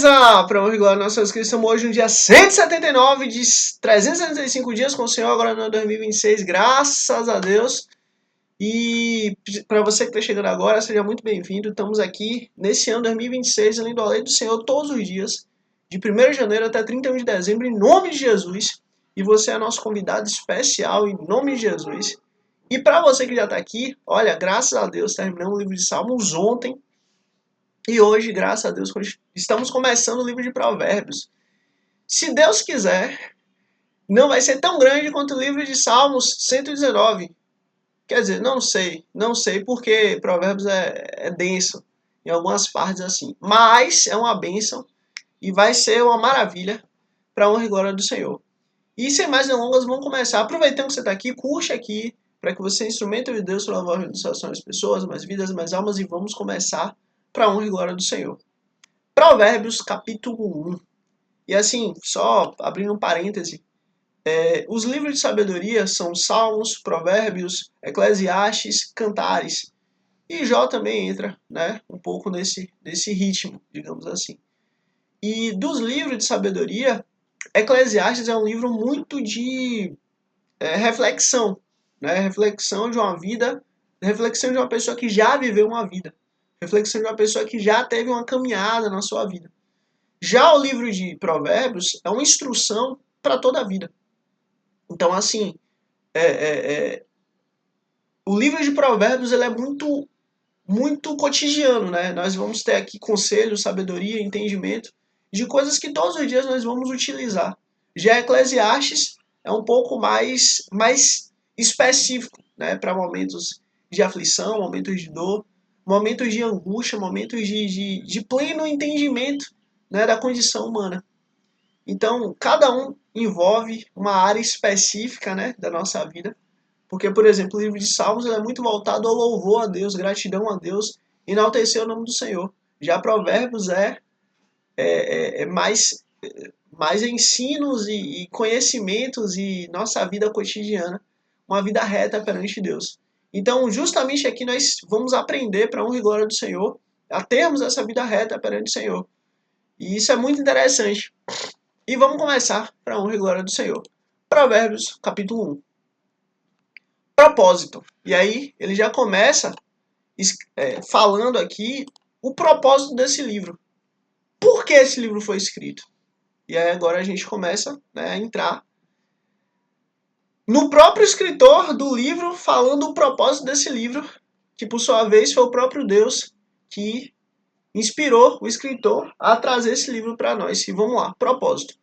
Beleza? Para honra e glória nossas Cristo, estamos hoje no dia 179 de 365 dias com o Senhor, agora no ano 2026, graças a Deus. E para você que está chegando agora, seja muito bem-vindo. Estamos aqui nesse ano 2026, lendo a lei do Senhor todos os dias, de 1º de janeiro até 31 de dezembro, em nome de Jesus. E você é nosso convidado especial, em nome de Jesus. E para você que já está aqui, olha, graças a Deus, terminamos o livro de Salmos ontem. E hoje, graças a Deus, estamos começando o livro de Provérbios. Se Deus quiser, não vai ser tão grande quanto o livro de Salmos 119. Quer dizer, não sei porque Provérbios é denso em algumas partes assim. Mas é uma bênção e vai ser uma maravilha para a honra e glória do Senhor. E sem mais delongas, vamos começar. Aproveitando que você está aqui, curte aqui para que você seja instrumento de Deus para lavar a realização das pessoas, mais vidas, mais almas, e vamos começar para a honra e glória do Senhor. Provérbios capítulo 1. E assim, só abrindo um parêntese, os livros de sabedoria são Salmos, Provérbios, Eclesiastes, Cantares. E Jó também entra, né, um pouco nesse ritmo, digamos assim. E dos livros de sabedoria, Eclesiastes é um livro muito de reflexão, né? Reflexão de uma vida, reflexão de uma pessoa que já viveu uma vida, reflexão de uma pessoa que já teve uma caminhada na sua vida. Já o livro de Provérbios é uma instrução para toda a vida. Então, assim, o livro de Provérbios ele é muito cotidiano, né? Nós vamos ter aqui conselho, sabedoria, entendimento de coisas que todos os dias nós vamos utilizar. Já Eclesiastes é um pouco mais específico, né? Para momentos de aflição, momentos de dor, momentos de angústia, momentos de pleno entendimento, né, da condição humana. Então, cada um envolve uma área específica, né, da nossa vida. Porque, por exemplo, o livro de Salmos é muito voltado ao louvor a Deus, gratidão a Deus, enaltecer o nome do Senhor. Já Provérbios é mais ensinos e conhecimentos e nossa vida cotidiana, uma vida reta perante Deus. Então, justamente aqui nós vamos aprender para a honra e glória do Senhor, a termos essa vida reta perante o Senhor. E isso é muito interessante. E vamos começar para a honra e glória do Senhor. Provérbios, capítulo 1. Propósito. E aí ele já começa falando aqui o propósito desse livro. Por que esse livro foi escrito? E aí agora a gente começa, né, a entrar no próprio escritor do livro, falando o propósito desse livro, que por sua vez foi o próprio Deus que inspirou o escritor a trazer esse livro para nós. E vamos lá, propósito.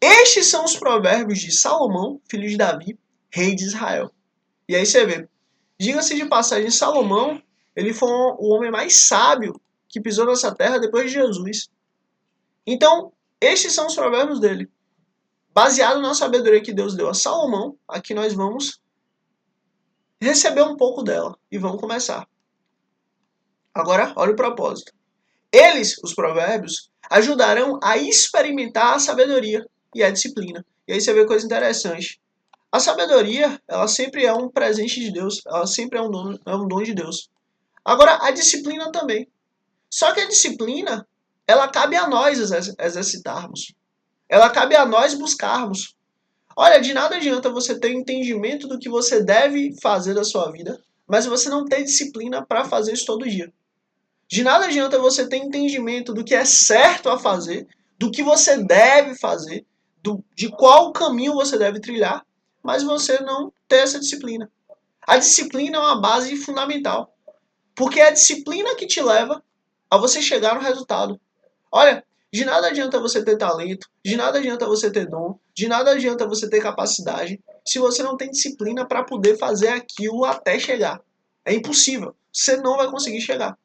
Estes são os provérbios de Salomão, filho de Davi, rei de Israel. E aí você vê, diga-se de passagem, Salomão, ele foi o homem mais sábio que pisou nessa terra depois de Jesus. Então, estes são os provérbios dele. Baseado na sabedoria que Deus deu a Salomão, aqui nós vamos receber um pouco dela. E vamos começar. Agora, olha o propósito. Eles, os provérbios, ajudarão a experimentar a sabedoria e a disciplina. E aí você vê coisa interessante. A sabedoria, ela sempre é um presente de Deus, ela sempre é um dom de Deus. Agora, a disciplina também. Só que a disciplina, ela cabe a nós exercitarmos. Ela cabe a nós buscarmos. Olha, de nada adianta você ter entendimento do que você deve fazer da sua vida, mas você não ter disciplina para fazer isso todo dia. De nada adianta você ter entendimento do que é certo a fazer, do que você deve fazer, de qual caminho você deve trilhar, mas você não ter essa disciplina. A disciplina é uma base fundamental, porque é a disciplina que te leva a você chegar no resultado. Olha, de nada adianta você ter talento, de nada adianta você ter dom, de nada adianta você ter capacidade, se você não tem disciplina para poder fazer aquilo até chegar. É impossível. Você não vai conseguir chegar.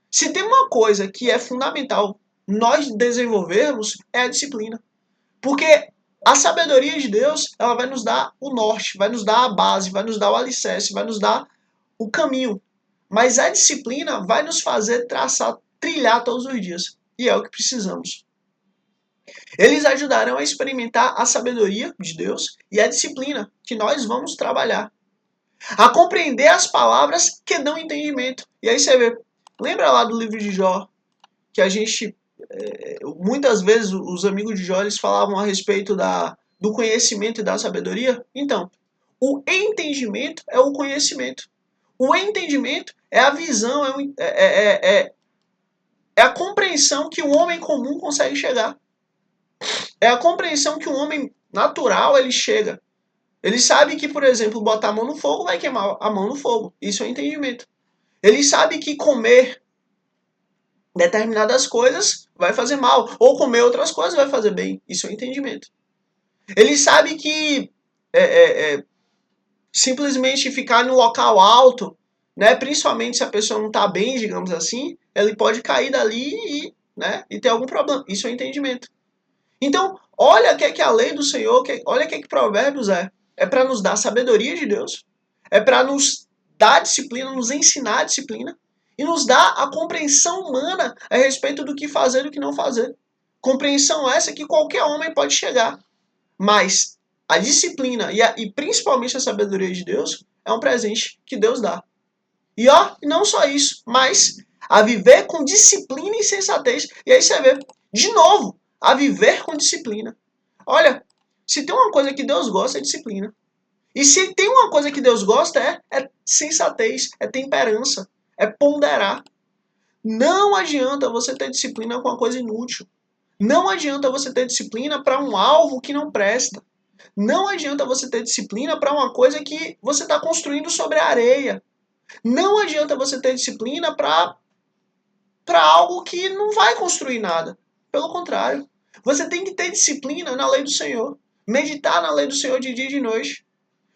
Se tem uma coisa que é fundamental nós desenvolvermos, é a disciplina. Porque a sabedoria de Deus, ela vai nos dar o norte, vai nos dar a base, vai nos dar o alicerce, vai nos dar o caminho. Mas a disciplina vai nos fazer trilhar todos os dias. E é o que precisamos. Eles ajudarão a experimentar a sabedoria de Deus e a disciplina que nós vamos trabalhar. A compreender as palavras que dão entendimento. E aí você vê, lembra lá do livro de Jó, que a gente Muitas vezes os amigos de Jó eles falavam a respeito do conhecimento e da sabedoria. Então, o entendimento é o conhecimento. O entendimento é a visão, é a compreensão que o homem comum consegue chegar. É a compreensão que o homem natural ele chega. Ele sabe que, por exemplo, botar a mão no fogo vai queimar a mão no fogo. Isso é entendimento. Ele sabe que comer determinadas coisas vai fazer mal. Ou comer outras coisas vai fazer bem. Isso é entendimento. Ele sabe que simplesmente ficar no local alto, né, principalmente se a pessoa não está bem, digamos assim, ele pode cair dali e ter algum problema. Isso é entendimento. Então, olha o que é a lei do Senhor, olha o que Provérbios é. É para nos dar sabedoria de Deus, é para nos dar disciplina, nos ensinar a disciplina, e nos dar a compreensão humana a respeito do que fazer e do que não fazer. Compreensão essa que qualquer homem pode chegar. Mas a disciplina e principalmente a sabedoria de Deus é um presente que Deus dá. E não só isso, mas a viver com disciplina e sensatez. E aí você vê, de novo, a viver com disciplina. Olha, se tem uma coisa que Deus gosta, é disciplina. E se tem uma coisa que Deus gosta, é sensatez, é temperança, é ponderar. Não adianta você ter disciplina com uma coisa inútil. Não adianta você ter disciplina para um alvo que não presta. Não adianta você ter disciplina para uma coisa que você está construindo sobre a areia. Não adianta você ter disciplina para algo que não vai construir nada. Pelo contrário, você tem que ter disciplina na lei do Senhor. Meditar na lei do Senhor de dia e de noite.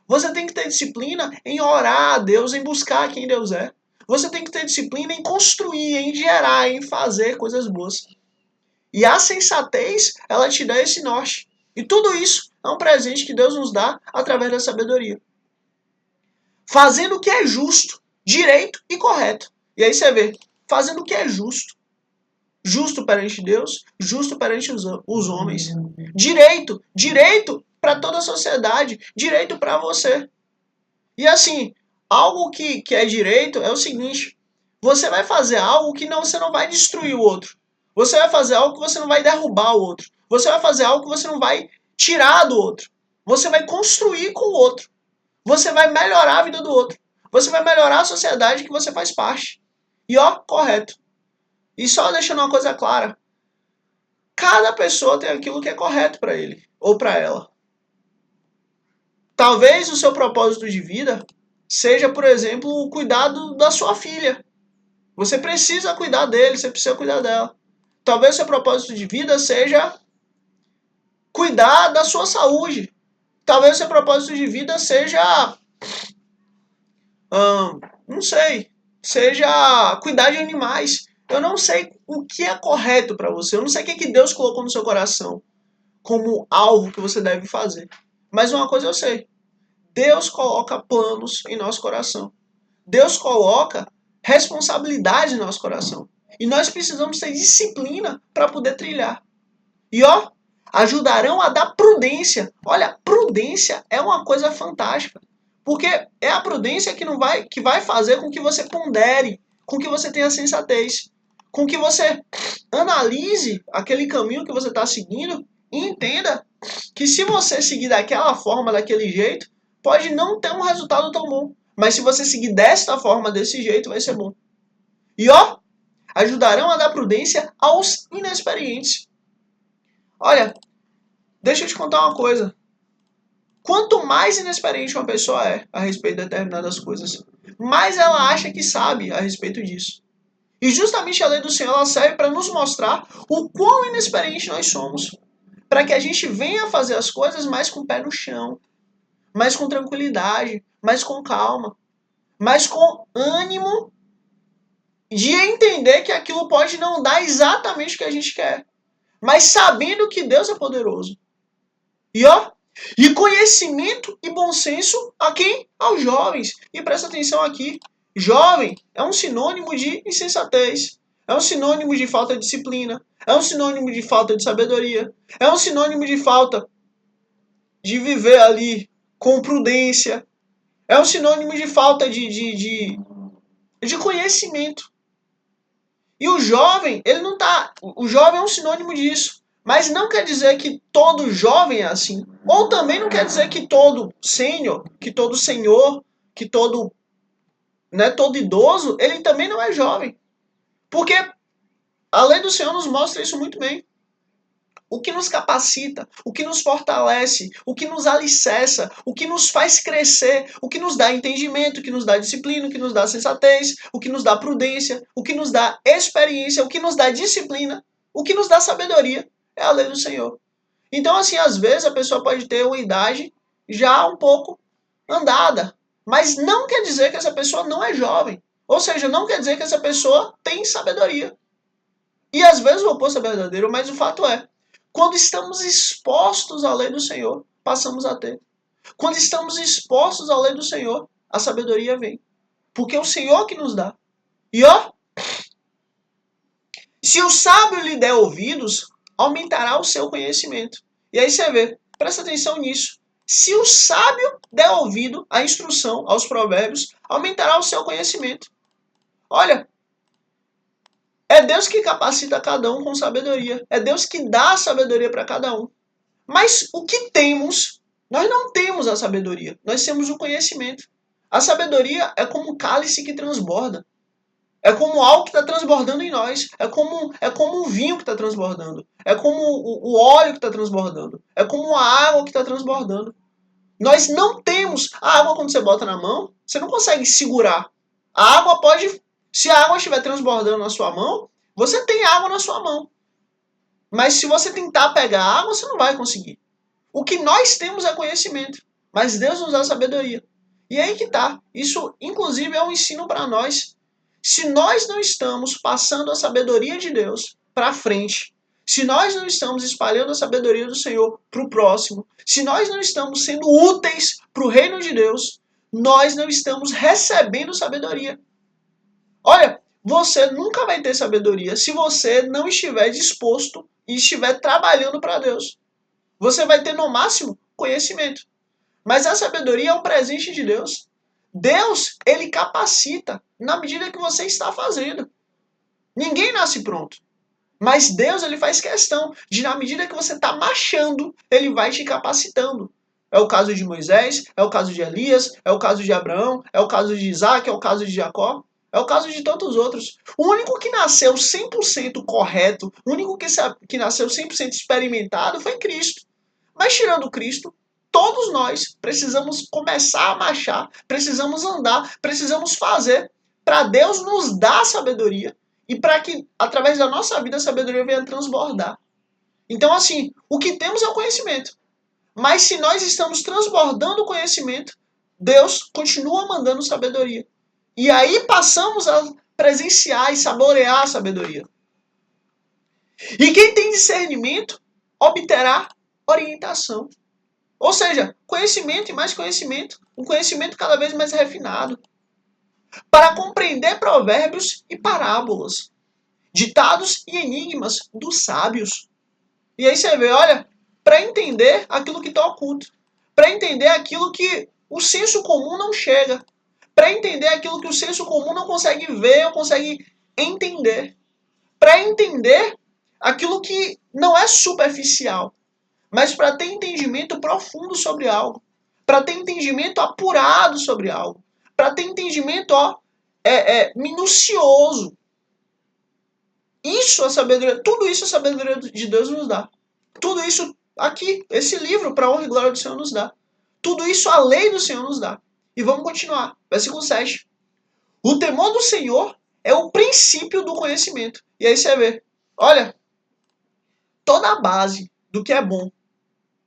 Você tem que ter disciplina em orar a Deus, em buscar quem Deus é. Você tem que ter disciplina em construir, em gerar, em fazer coisas boas. E a sensatez, ela te dá esse norte. E tudo isso é um presente que Deus nos dá através da sabedoria. Fazendo o que é justo, direito e correto. E aí você vê, fazendo o que é justo. Justo perante Deus, justo perante os homens. Direito, direito para toda a sociedade, direito para você. E assim, algo que é direito é o seguinte, você vai fazer algo que você não vai destruir o outro. Você vai fazer algo que você não vai derrubar o outro. Você vai fazer algo que você não vai tirar do outro. Você vai construir com o outro. Você vai melhorar a vida do outro. Você vai melhorar a sociedade que você faz parte. E correto. E só deixando uma coisa clara. Cada pessoa tem aquilo que é correto para ele ou para ela. Talvez o seu propósito de vida seja, por exemplo, o cuidado da sua filha. Você precisa cuidar dele, você precisa cuidar dela. Talvez o seu propósito de vida seja cuidar da sua saúde. Talvez o seu propósito de vida seja, não sei, seja cuidar de animais. Eu não sei o que é correto para você. Eu não sei o que Deus colocou no seu coração como alvo que você deve fazer. Mas uma coisa eu sei. Deus coloca planos em nosso coração. Deus coloca responsabilidade em nosso coração. E nós precisamos ter disciplina para poder trilhar. E ajudarão a dar prudência. Olha, prudência é uma coisa fantástica. Porque é a prudência que vai fazer com que você pondere, com que você tenha sensatez, com que você analise aquele caminho que você está seguindo e entenda que se você seguir daquela forma, daquele jeito, pode não ter um resultado tão bom. Mas se você seguir desta forma, desse jeito, vai ser bom. E ajudarão a dar prudência aos inexperientes. Olha, deixa eu te contar uma coisa. Quanto mais inexperiente uma pessoa é a respeito de determinadas coisas, mais ela acha que sabe a respeito disso. E justamente a lei do Senhor ela serve para nos mostrar o quão inexperiente nós somos. Para que a gente venha fazer as coisas mais com o pé no chão, mais com tranquilidade, mais com calma, mais com ânimo de entender que aquilo pode não dar exatamente o que a gente quer, mas sabendo que Deus é poderoso. E conhecimento e bom senso a quem? Aos jovens. E presta atenção aqui. Jovem é um sinônimo de insensatez. É um sinônimo de falta de disciplina. É um sinônimo de falta de sabedoria. É um sinônimo de falta de viver ali com prudência. É um sinônimo de falta de conhecimento. E o jovem, ele não tá. O jovem é um sinônimo disso. Mas não quer dizer que todo jovem é assim. Ou também não quer dizer que todo sênior, que todo senhor, que todo, né, todo idoso, ele também não é jovem. Porque a lei do Senhor nos mostra isso muito bem. O que nos capacita, o que nos fortalece, o que nos alicerça, o que nos faz crescer, o que nos dá entendimento, o que nos dá disciplina, o que nos dá sensatez, o que nos dá prudência, o que nos dá experiência, o que nos dá disciplina, o que nos dá sabedoria, é a lei do Senhor. Então, assim, às vezes a pessoa pode ter uma idade já um pouco andada, mas não quer dizer que essa pessoa não é jovem. Ou seja, não quer dizer que essa pessoa tem sabedoria. E às vezes o oposto é verdadeiro, mas o fato é, quando estamos expostos à lei do Senhor, passamos a ter. Quando estamos expostos à lei do Senhor, a sabedoria vem. Porque é o Senhor que nos dá. E ó, se o sábio lhe der ouvidos, aumentará o seu conhecimento. E aí você vê, presta atenção nisso. Se o sábio der ouvido à instrução, aos provérbios, aumentará o seu conhecimento. Olha, é Deus que capacita cada um com sabedoria. É Deus que dá a sabedoria para cada um. Mas o que temos, nós não temos a sabedoria. Nós temos o conhecimento. A sabedoria é como um cálice que transborda. É como algo que está transbordando em nós. É como um vinho que está transbordando. É como o óleo que está transbordando. É como a água que está transbordando. Nós não temos. A água, quando você bota na mão, você não consegue segurar. A água pode. Se a água estiver transbordando na sua mão, você tem água na sua mão. Mas se você tentar pegar a água, você não vai conseguir. O que nós temos é conhecimento. Mas Deus nos dá sabedoria. E aí que tá. Isso, inclusive, é um ensino para nós. Se nós não estamos passando a sabedoria de Deus para frente, se nós não estamos espalhando a sabedoria do Senhor para o próximo, se nós não estamos sendo úteis para o reino de Deus, nós não estamos recebendo sabedoria. Olha, você nunca vai ter sabedoria se você não estiver disposto e estiver trabalhando para Deus. Você vai ter, no máximo, conhecimento. Mas a sabedoria é um presente de Deus. Deus, ele capacita na medida que você está fazendo. Ninguém nasce pronto. Mas Deus, ele faz questão de, na medida que você está marchando, ele vai te capacitando. É o caso de Moisés, é o caso de Elias, é o caso de Abraão, é o caso de Isaac, é o caso de Jacó, é o caso de tantos outros. O único que nasceu 100% correto, o único que nasceu 100% experimentado foi Cristo. Mas tirando Cristo, todos nós precisamos começar a marchar, precisamos andar, precisamos fazer para Deus nos dar sabedoria e para que, através da nossa vida, a sabedoria venha transbordar. Então, assim, o que temos é o conhecimento. Mas se nós estamos transbordando o conhecimento, Deus continua mandando sabedoria. E aí passamos a presenciar e saborear a sabedoria. E quem tem discernimento obterá orientação. Ou seja, conhecimento e mais conhecimento. Um conhecimento cada vez mais refinado. Para compreender provérbios e parábolas, ditados e enigmas dos sábios. E aí você vê, olha, para entender aquilo que está oculto. Para entender aquilo que o senso comum não chega. Para entender aquilo que o senso comum não consegue ver ou consegue entender. Para entender aquilo que não é superficial, mas para ter entendimento profundo sobre algo, para ter entendimento apurado sobre algo, para ter entendimento minucioso. Isso a sabedoria, tudo isso a sabedoria de Deus nos dá. Tudo isso aqui, esse livro, para a honra e glória do Senhor, nos dá. Tudo isso a lei do Senhor nos dá. E vamos continuar. Versículo 7. O temor do Senhor é o princípio do conhecimento. E aí você vê, olha, toda a base do que é bom,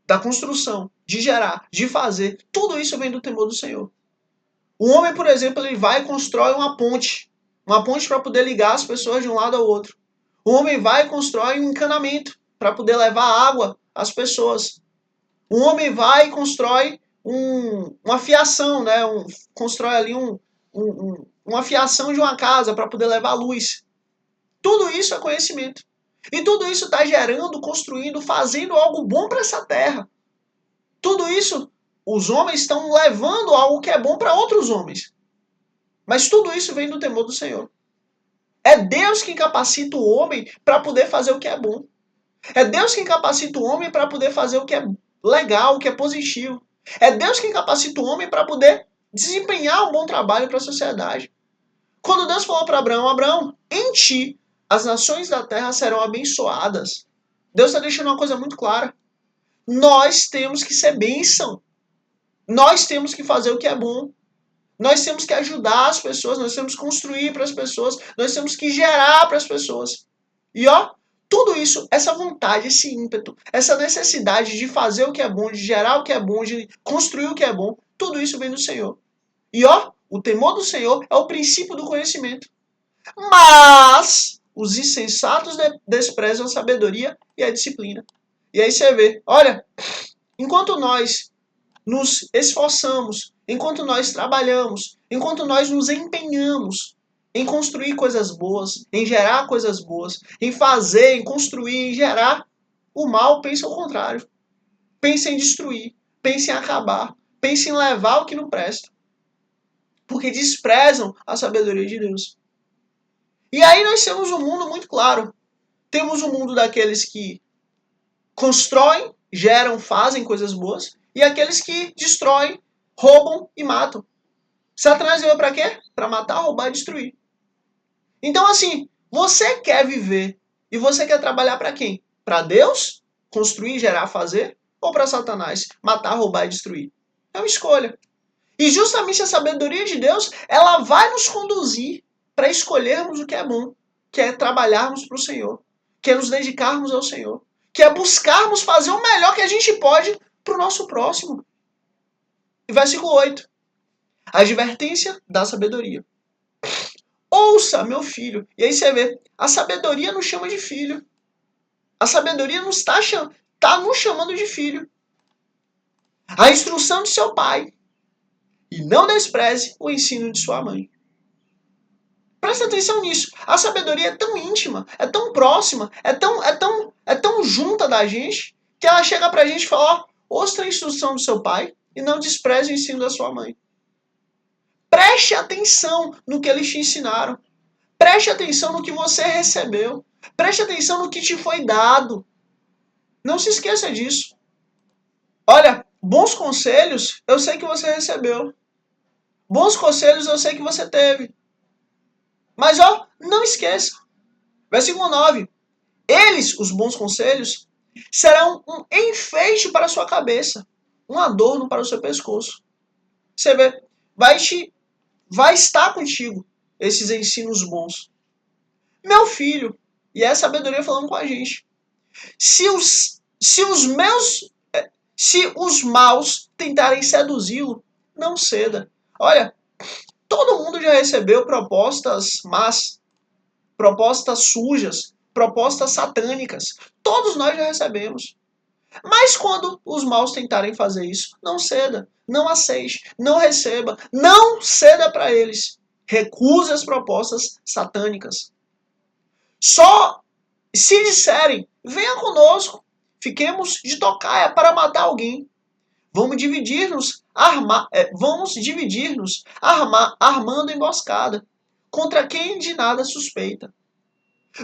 da construção, de gerar, de fazer, tudo isso vem do temor do Senhor. O homem, por exemplo, ele vai e constrói uma ponte para poder ligar as pessoas de um lado ao outro. O homem vai e constrói um encanamento para poder levar água às pessoas. O homem vai e constrói uma fiação, né? Constrói ali uma fiação de uma casa para poder levar luz. Tudo isso é conhecimento. E tudo isso está gerando, construindo, fazendo algo bom para essa terra. Tudo isso, os homens estão levando algo que é bom para outros homens. Mas tudo isso vem do temor do Senhor. É Deus quem capacita o homem para poder fazer o que é bom. É Deus quem capacita o homem para poder fazer o que é legal, o que é positivo. É Deus quem capacita o homem para poder desempenhar um bom trabalho para a sociedade. Quando Deus falou para Abraão, Abraão, em ti as nações da terra serão abençoadas. Deus está deixando uma coisa muito clara. Nós temos que ser bênção. Nós temos que fazer o que é bom. Nós temos que ajudar as pessoas, nós temos que construir para as pessoas, nós temos que gerar para as pessoas. E ó, tudo isso, essa vontade, esse ímpeto, essa necessidade de fazer o que é bom, de gerar o que é bom, de construir o que é bom, tudo isso vem do Senhor. E ó, o temor do Senhor é o princípio do conhecimento. Mas os insensatos desprezam a sabedoria e a disciplina. E aí você vê, olha, enquanto nós nos esforçamos, enquanto nós trabalhamos, enquanto nós nos empenhamos em construir coisas boas, em gerar coisas boas, em fazer, em construir, em gerar, o mal pensa ao contrário. Pensa em destruir, pensa em acabar, pensa em levar o que não presta. Porque desprezam a sabedoria de Deus. E aí nós temos um mundo muito claro. Temos um mundo daqueles que constroem, geram, fazem coisas boas, e aqueles que destroem, roubam e matam. Satanás veio para quê? Para matar, roubar e destruir. Então, assim, você quer viver e você quer trabalhar para quem? Para Deus? Construir, gerar, fazer? Ou para Satanás? Matar, roubar e destruir? É uma escolha. E justamente a sabedoria de Deus, ela vai nos conduzir para escolhermos o que é bom, que é trabalharmos para o Senhor, que é nos dedicarmos ao Senhor, que é buscarmos fazer o melhor que a gente pode para o nosso próximo. E versículo 8. A advertência da sabedoria. Ouça, meu filho. E aí você vê, a sabedoria nos chama de filho. A sabedoria nos está nos chamando de filho. A instrução de seu pai. E não despreze o ensino de sua mãe. Presta atenção nisso. A sabedoria é tão íntima, é tão próxima, é tão junta da gente, que ela chega pra gente e fala, ó, ouça a instrução do seu pai e não despreze o ensino da sua mãe. Preste atenção no que eles te ensinaram. Preste atenção no que você recebeu. Preste atenção no que te foi dado. Não se esqueça disso. Olha, bons conselhos eu sei que você recebeu. Bons conselhos eu sei que você teve. Mas ó, não esqueça. Versículo 9. Eles, os bons conselhos, serão um enfeite para a sua cabeça, um adorno para o seu pescoço. Você vê, vai estar contigo esses ensinos bons. Meu filho, e é a sabedoria falando com a gente. Se os maus tentarem seduzi-lo, não ceda. Olha, todo mundo já recebeu propostas más, propostas sujas, propostas satânicas. Todos nós já recebemos. Mas quando os maus tentarem fazer isso, não ceda, não aceite, não receba, não ceda para eles. Recuse as propostas satânicas. Só se disserem, venha conosco, fiquemos de tocaia para matar alguém. Vamos dividir-nos, armando emboscada, contra quem de nada suspeita.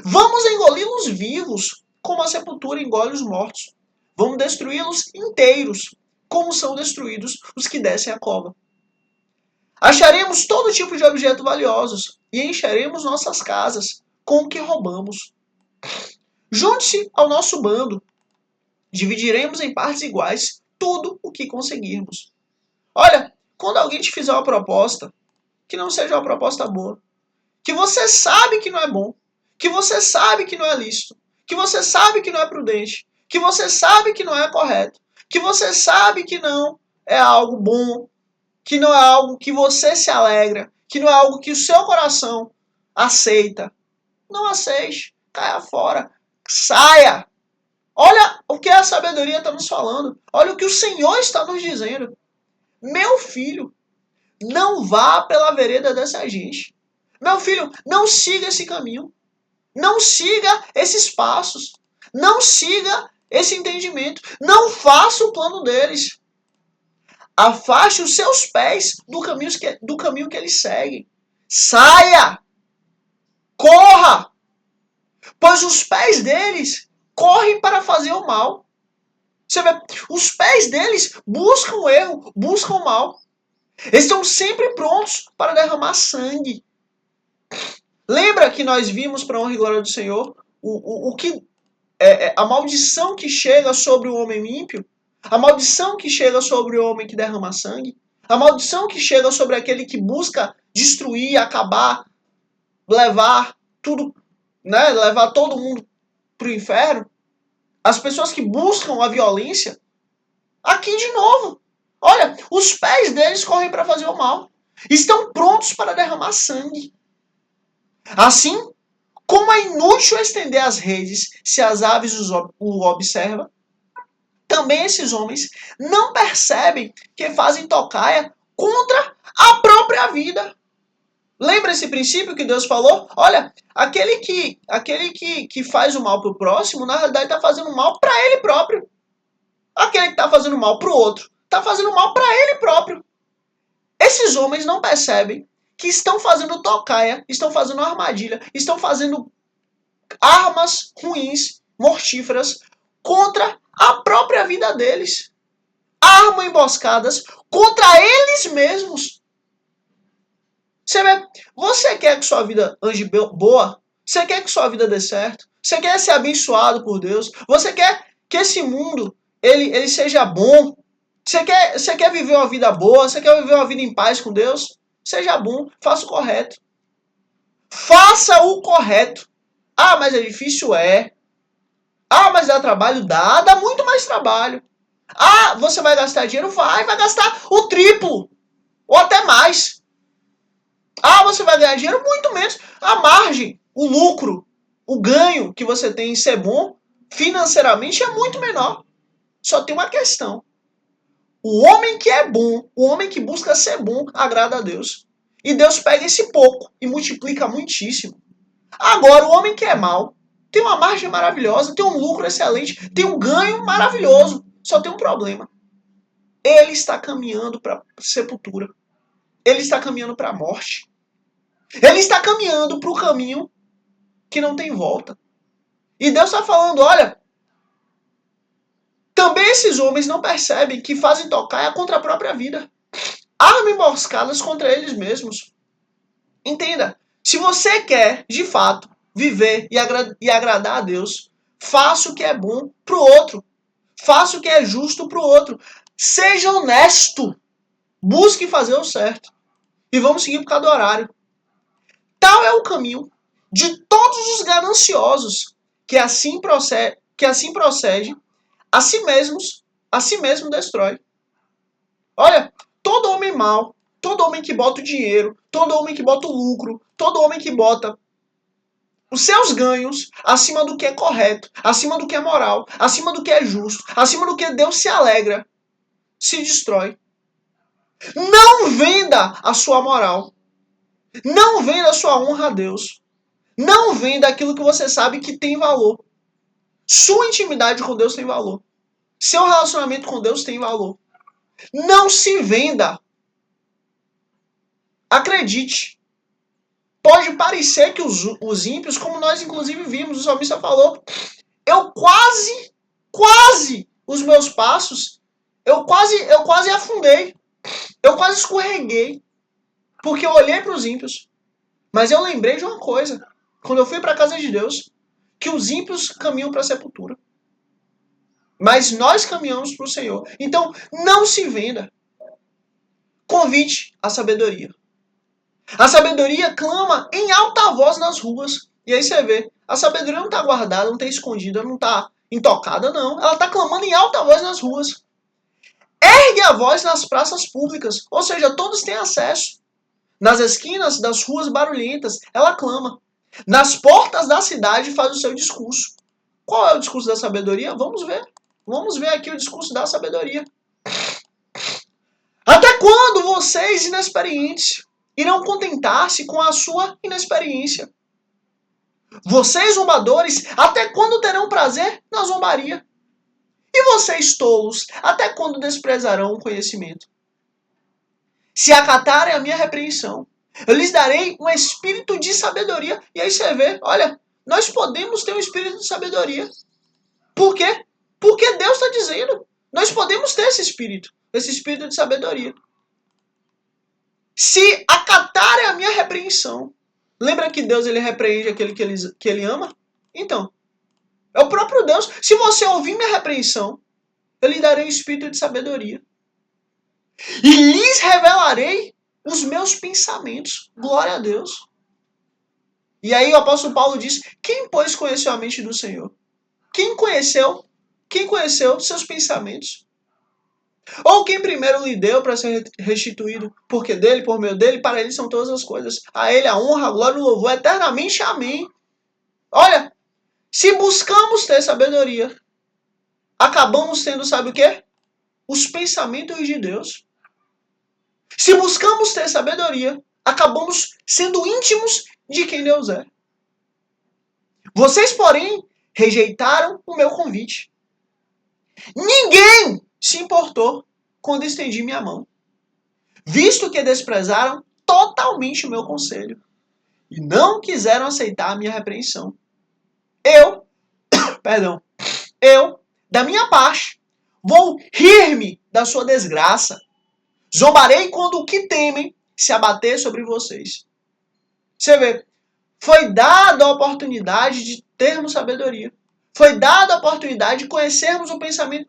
Vamos engoli-los vivos, como a sepultura engole os mortos. Vamos destruí-los inteiros, como são destruídos os que descem a cova. Acharemos todo tipo de objetos valiosos e encheremos nossas casas com o que roubamos. Junte-se ao nosso bando. Dividiremos em partes iguais tudo o que conseguirmos. Olha, quando alguém te fizer uma proposta, que não seja uma proposta boa, que você sabe que não é bom, que você sabe que não é lícito, que você sabe que não é prudente, que você sabe que não é correto, que você sabe que não é algo bom, que não é algo que você se alegra, que não é algo que o seu coração aceita. Não aceite, caia fora, saia. Olha o que a sabedoria está nos falando. Olha o que o Senhor está nos dizendo. Meu filho, não vá pela vereda dessa gente. Meu filho, não siga esse caminho. Não siga esses passos. Não siga esse entendimento. Não faça o plano deles. Afaste os seus pés do caminho que eles seguem. Saia! Corra! Pois os pés deles correm para fazer o mal. Você vê, os pés deles buscam o erro, buscam o mal. Eles estão sempre prontos para derramar sangue. Lembra que nós vimos, para a honra e glória do Senhor, o que a maldição que chega sobre o homem ímpio, a maldição que chega sobre o homem que derrama sangue, a maldição que chega sobre aquele que busca destruir, acabar, levar tudo, né, levar todo mundo para o inferno, as pessoas que buscam a violência, aqui de novo, olha, os pés deles correm para fazer o mal, estão prontos para derramar sangue. Assim, como é inútil estender as redes se as aves o observam, também esses homens não percebem que fazem tocaia contra a própria vida. Lembra esse princípio que Deus falou? Olha, aquele que faz o mal para o próximo, na realidade está fazendo mal para ele próprio. Aquele que está fazendo mal para o outro, está fazendo mal para ele próprio. Esses homens não percebem que estão fazendo tocaia, estão fazendo armadilha, estão fazendo armas ruins, mortíferas, contra a própria vida deles. Armam emboscadas contra eles mesmos. Você quer que sua vida ande boa? Você quer que sua vida dê certo? Você quer ser abençoado por Deus? Você quer que esse mundo ele seja bom? Você quer viver uma vida boa? Você quer viver uma vida em paz com Deus? Seja bom, faça o correto. Faça o correto. Ah, mas é difícil? É. Ah, mas dá trabalho? Dá muito mais trabalho. Ah, você vai gastar dinheiro? Vai gastar o triplo, ou até mais. Ah, você vai ganhar dinheiro? Muito menos. A margem, o lucro, o ganho que você tem em ser bom, financeiramente, é muito menor. Só tem uma questão. O homem que é bom, o homem que busca ser bom, agrada a Deus. E Deus pega esse pouco e multiplica muitíssimo. Agora, o homem que é mau, tem uma margem maravilhosa, tem um lucro excelente, tem um ganho maravilhoso. Só tem um problema. Ele está caminhando para a sepultura. Ele está caminhando para a morte. Ele está caminhando para o caminho que não tem volta. E Deus está falando, olha, também esses homens não percebem que fazem tocaia contra a própria vida. Armam emboscadas contra eles mesmos. Entenda, se você quer, de fato, viver e agradar a Deus, faça o que é bom para o outro. Faça o que é justo para o outro. Seja honesto. Busque fazer o certo. E vamos seguir por causa do horário. Tal é o caminho de todos os gananciosos que assim procede a si mesmo destrói. Olha, todo homem mau, todo homem que bota o dinheiro, todo homem que bota o lucro, todo homem que bota os seus ganhos acima do que é correto, acima do que é moral, acima do que é justo, acima do que Deus se alegra, se destrói. Não venda a sua moral. Não venda a sua honra a Deus. Não venda aquilo que você sabe que tem valor. Sua intimidade com Deus tem valor. Seu relacionamento com Deus tem valor. Não se venda. Acredite. Pode parecer que os ímpios, como nós inclusive vimos, o salmista falou, eu quase, os meus passos, eu quase afundei. Eu quase escorreguei. Porque eu olhei para os ímpios. Mas eu lembrei de uma coisa. Quando eu fui para a casa de Deus, que os ímpios caminham para a sepultura. Mas nós caminhamos para o Senhor. Então, não se venda. Convite à sabedoria. A sabedoria clama em alta voz nas ruas. E aí você vê, a sabedoria não está guardada, não está escondida, não está intocada, não. Ela está clamando em alta voz nas ruas. Ergue a voz nas praças públicas. Ou seja, todos têm acesso. Nas esquinas das ruas barulhentas, ela clama. Nas portas da cidade faz o seu discurso. Qual é o discurso da sabedoria? Vamos ver. Vamos ver aqui o discurso da sabedoria. Até quando vocês, inexperientes, irão contentar-se com a sua inexperiência? Vocês, zombadores, até quando terão prazer na zombaria? E vocês, tolos, até quando desprezarão o conhecimento? Se acatarem a minha repreensão, Eu lhes darei um espírito de sabedoria. E aí você vê, olha, nós podemos ter um espírito de sabedoria. Por quê? Porque Deus está dizendo. Nós podemos ter esse espírito de sabedoria. Se acatarem a minha repreensão. Lembra que Deus ele repreende aquele que ele ama? Então, é o próprio Deus. Se você ouvir minha repreensão, eu lhe darei um espírito de sabedoria. E lhes revelarei os meus pensamentos. Glória a Deus. E aí o apóstolo Paulo diz, quem, pois, conheceu a mente do Senhor? Quem conheceu? Quem conheceu seus pensamentos? Ou quem primeiro lhe deu para ser restituído? Porque dele, por meio dele, para ele são todas as coisas. A ele a honra, a glória e o louvor eternamente. Amém. Olha, se buscamos ter sabedoria, acabamos tendo, sabe o quê? Os pensamentos de Deus. Se buscamos ter sabedoria, acabamos sendo íntimos de quem Deus é. Vocês, porém, rejeitaram o meu convite. Ninguém se importou quando estendi minha mão, visto que desprezaram totalmente o meu conselho e não quiseram aceitar a minha repreensão. Eu, da minha parte, vou rir-me da sua desgraça. Zombarei quando o que temem se abater sobre vocês. Você vê, foi dada a oportunidade de termos sabedoria. Foi dada a oportunidade de conhecermos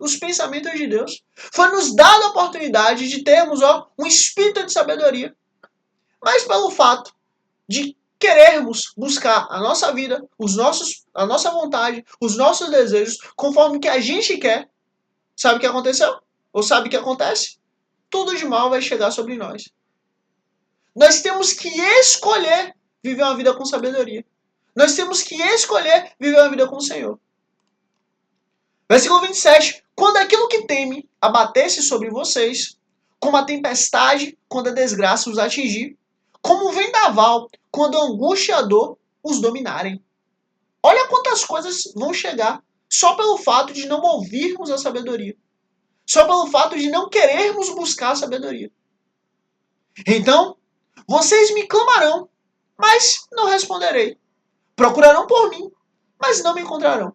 os pensamentos de Deus. Foi nos dada a oportunidade de termos um espírito de sabedoria. Mas pelo fato de querermos buscar a nossa vida, a nossa vontade, os nossos desejos, conforme que a gente quer, sabe o que aconteceu? Ou sabe o que acontece? Tudo de mal vai chegar sobre nós. Nós temos que escolher viver uma vida com sabedoria. Nós temos que escolher viver uma vida com o Senhor. Versículo 27. Quando aquilo que teme abatesse sobre vocês, como a tempestade, quando a desgraça os atingir, como o vendaval, quando a angústia e a dor os dominarem. Olha quantas coisas vão chegar só pelo fato de não ouvirmos a sabedoria. Só pelo fato de não querermos buscar a sabedoria. Então, vocês me clamarão, mas não responderei. Procurarão por mim, mas não me encontrarão.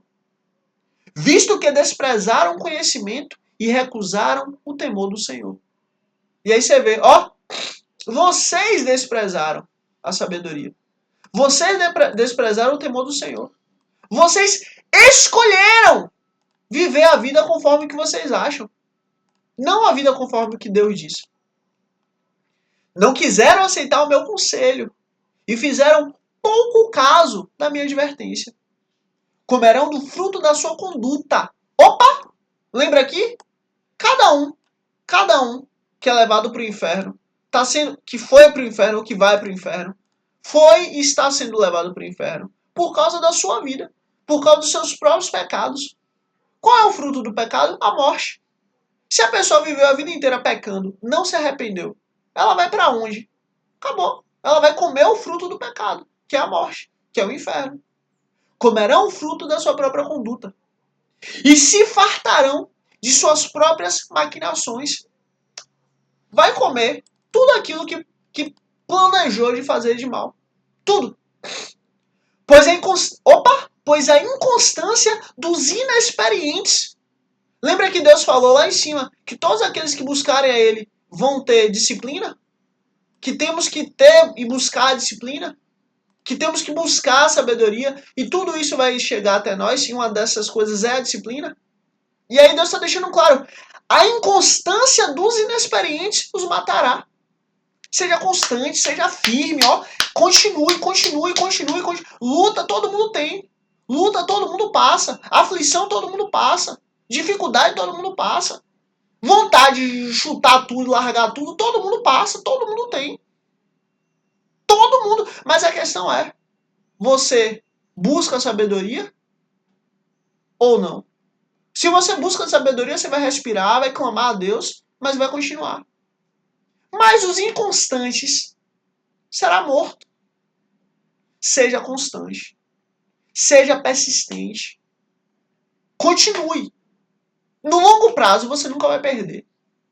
Visto que desprezaram o conhecimento e recusaram o temor do Senhor. E aí você vê, vocês desprezaram a sabedoria. Vocês desprezaram o temor do Senhor. Vocês escolheram viver a vida conforme o que vocês acham. Não a vida conforme o que Deus diz. Não quiseram aceitar o meu conselho e fizeram pouco caso da minha advertência. Comerão do fruto da sua conduta. Opa! Lembra aqui? Cada um que é levado para o inferno, que foi para o inferno ou que vai para o inferno, foi e está sendo levado para o inferno por causa da sua vida, por causa dos seus próprios pecados. Qual é o fruto do pecado? A morte. Se a pessoa viveu a vida inteira pecando, não se arrependeu, ela vai para onde? Acabou. Ela vai comer o fruto do pecado, que é a morte, que é o inferno. Comerão o fruto da sua própria conduta e se fartarão de suas próprias maquinações. Vai comer tudo aquilo que planejou de fazer de mal. Tudo. Pois a inconstância dos inexperientes. Lembra que Deus falou lá em cima que todos aqueles que buscarem a Ele vão ter disciplina? Que temos que ter e buscar a disciplina? Que temos que buscar a sabedoria? E tudo isso vai chegar até nós, e uma dessas coisas é a disciplina? E aí Deus está deixando claro, a inconstância dos inexperientes os matará. Seja constante, seja firme, continue. Luta todo mundo tem. Luta todo mundo passa. Aflição todo mundo passa. Dificuldade todo mundo passa. Vontade de chutar tudo, largar tudo, todo mundo passa, todo mundo tem. Todo mundo. Mas a questão é, você busca sabedoria ou não? Se você busca sabedoria, você vai respirar, vai clamar a Deus, mas vai continuar. Mas os inconstantes será morto. Seja constante. Seja persistente. Continue. No longo prazo, você nunca vai perder.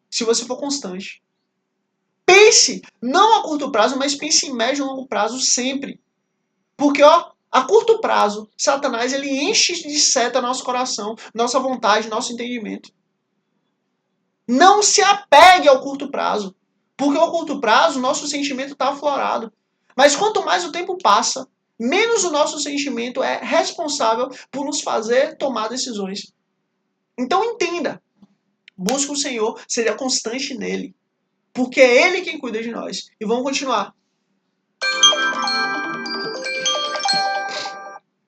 Se você for constante. Pense não a curto prazo, mas pense em médio e longo prazo sempre. Porque, ó, a curto prazo, Satanás ele enche de seta nosso coração, nossa vontade, nosso entendimento. Não se apegue ao curto prazo. Porque ao curto prazo, nosso sentimento está aflorado. Mas quanto mais o tempo passa, menos o nosso sentimento é responsável por nos fazer tomar decisões. Então entenda. Busque o Senhor, seja constante nele. Porque é Ele quem cuida de nós. E vamos continuar.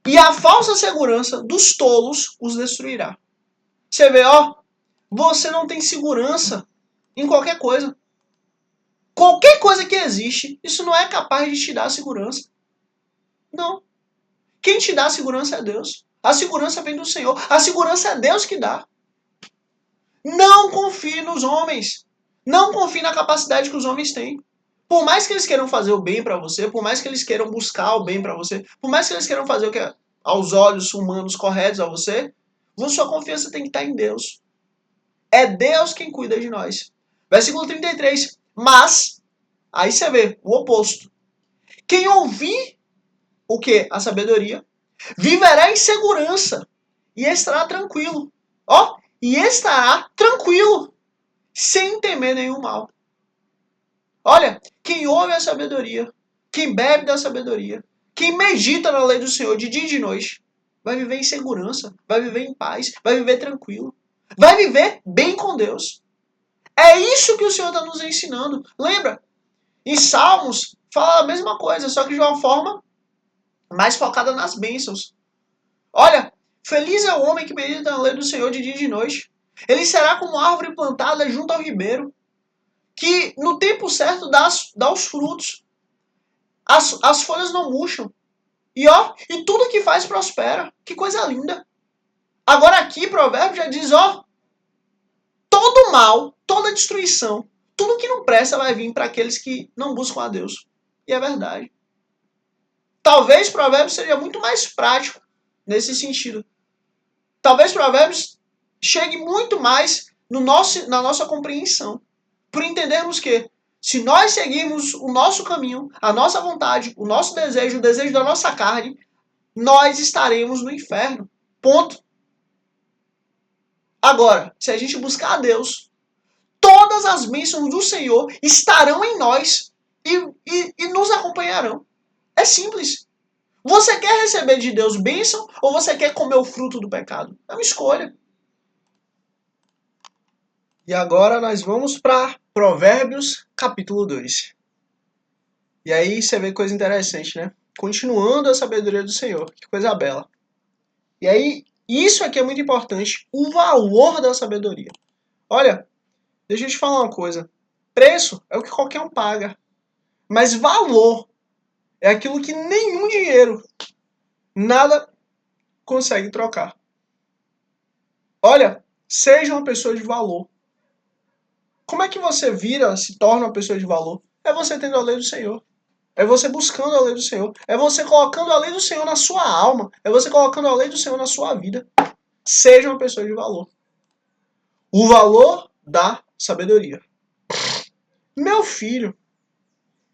E a falsa segurança dos tolos os destruirá. Você vê, ó, você não tem segurança em qualquer coisa. Qualquer coisa que existe, isso não é capaz de te dar segurança. Não. Quem te dá a segurança é Deus. A segurança vem do Senhor. A segurança é Deus que dá. Não confie nos homens. Não confie na capacidade que os homens têm. Por mais que eles queiram fazer o bem para você, por mais que eles queiram buscar o bem para você, por mais que eles queiram fazer o que é aos olhos humanos corretos a você, sua confiança tem que estar em Deus. É Deus quem cuida de nós. Versículo 33. Mas, aí você vê o oposto. Quem ouvir o que? A sabedoria, viverá em segurança e estará tranquilo. Ó, e estará tranquilo, sem temer nenhum mal. Olha, quem ouve a sabedoria, quem bebe da sabedoria, quem medita na lei do Senhor de dia e de noite, vai viver em segurança, vai viver em paz, vai viver tranquilo, vai viver bem com Deus. É isso que o Senhor está nos ensinando. Lembra? Em Salmos, fala a mesma coisa, só que de uma forma mais focada nas bênçãos. Olha, feliz é o homem que medita na lei do Senhor de dia e de noite. Ele será como árvore plantada junto ao ribeiro, que no tempo certo dá os frutos. As folhas não murcham. E tudo que faz prospera. Que coisa linda. Agora aqui, Provérbio já diz, ó, todo mal, toda destruição, tudo que não presta vai vir para aqueles que não buscam a Deus. E é verdade. Talvez Provérbios seja muito mais prático nesse sentido. Talvez Provérbios chegue muito mais na nossa compreensão. Por entendermos que, se nós seguirmos o nosso caminho, a nossa vontade, o nosso desejo, o desejo da nossa carne, nós estaremos no inferno. Ponto. Agora, se a gente buscar a Deus, todas as bênçãos do Senhor estarão em nós e nos acompanharão. É simples. Você quer receber de Deus bênção ou você quer comer o fruto do pecado? É uma escolha. E agora nós vamos para Provérbios capítulo 2. E aí você vê coisa interessante, né? Continuando a sabedoria do Senhor. Que coisa bela. E aí, isso aqui é muito importante. O valor da sabedoria. Olha, deixa eu te falar uma coisa. Preço é o que qualquer um paga. Mas valor é aquilo que nenhum dinheiro, nada consegue trocar. Olha, seja uma pessoa de valor. Como é que você se torna uma pessoa de valor? É você tendo a lei do Senhor. É você buscando a lei do Senhor. É você colocando a lei do Senhor na sua alma. É você colocando a lei do Senhor na sua vida. Seja uma pessoa de valor. O valor da sabedoria. Meu filho,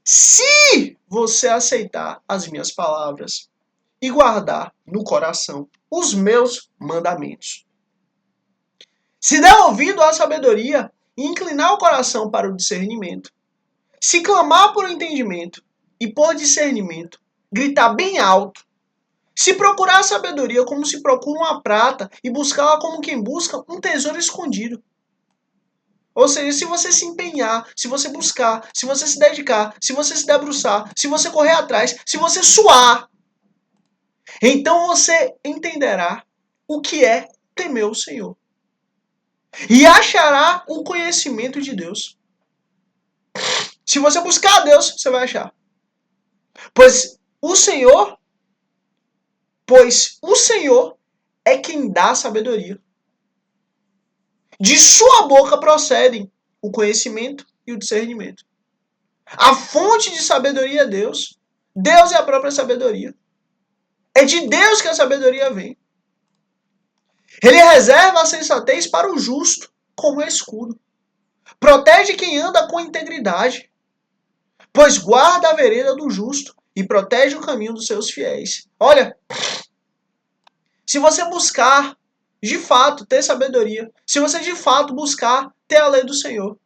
se você aceitar as minhas palavras e guardar no coração os meus mandamentos, se der ouvido à sabedoria e inclinar o coração para o discernimento, se clamar por entendimento e por discernimento, gritar bem alto, se procurar a sabedoria como se procura uma prata e buscá-la como quem busca um tesouro escondido. Ou seja, se você se empenhar, se você buscar, se você se dedicar, se você se debruçar, se você correr atrás, se você suar, então você entenderá o que é temer o Senhor. E achará o conhecimento de Deus. Se você buscar a Deus, você vai achar. Pois o Senhor é quem dá sabedoria. De sua boca procedem o conhecimento e o discernimento. A fonte de sabedoria é Deus. Deus é a própria sabedoria. É de Deus que a sabedoria vem. Ele reserva a sensatez para o justo, como escudo. Protege quem anda com integridade. pois guarda a vereda do justo e protege o caminho dos seus fiéis. Olha, se você buscar, de fato, ter sabedoria, se você de fato buscar ter a lei do Senhor,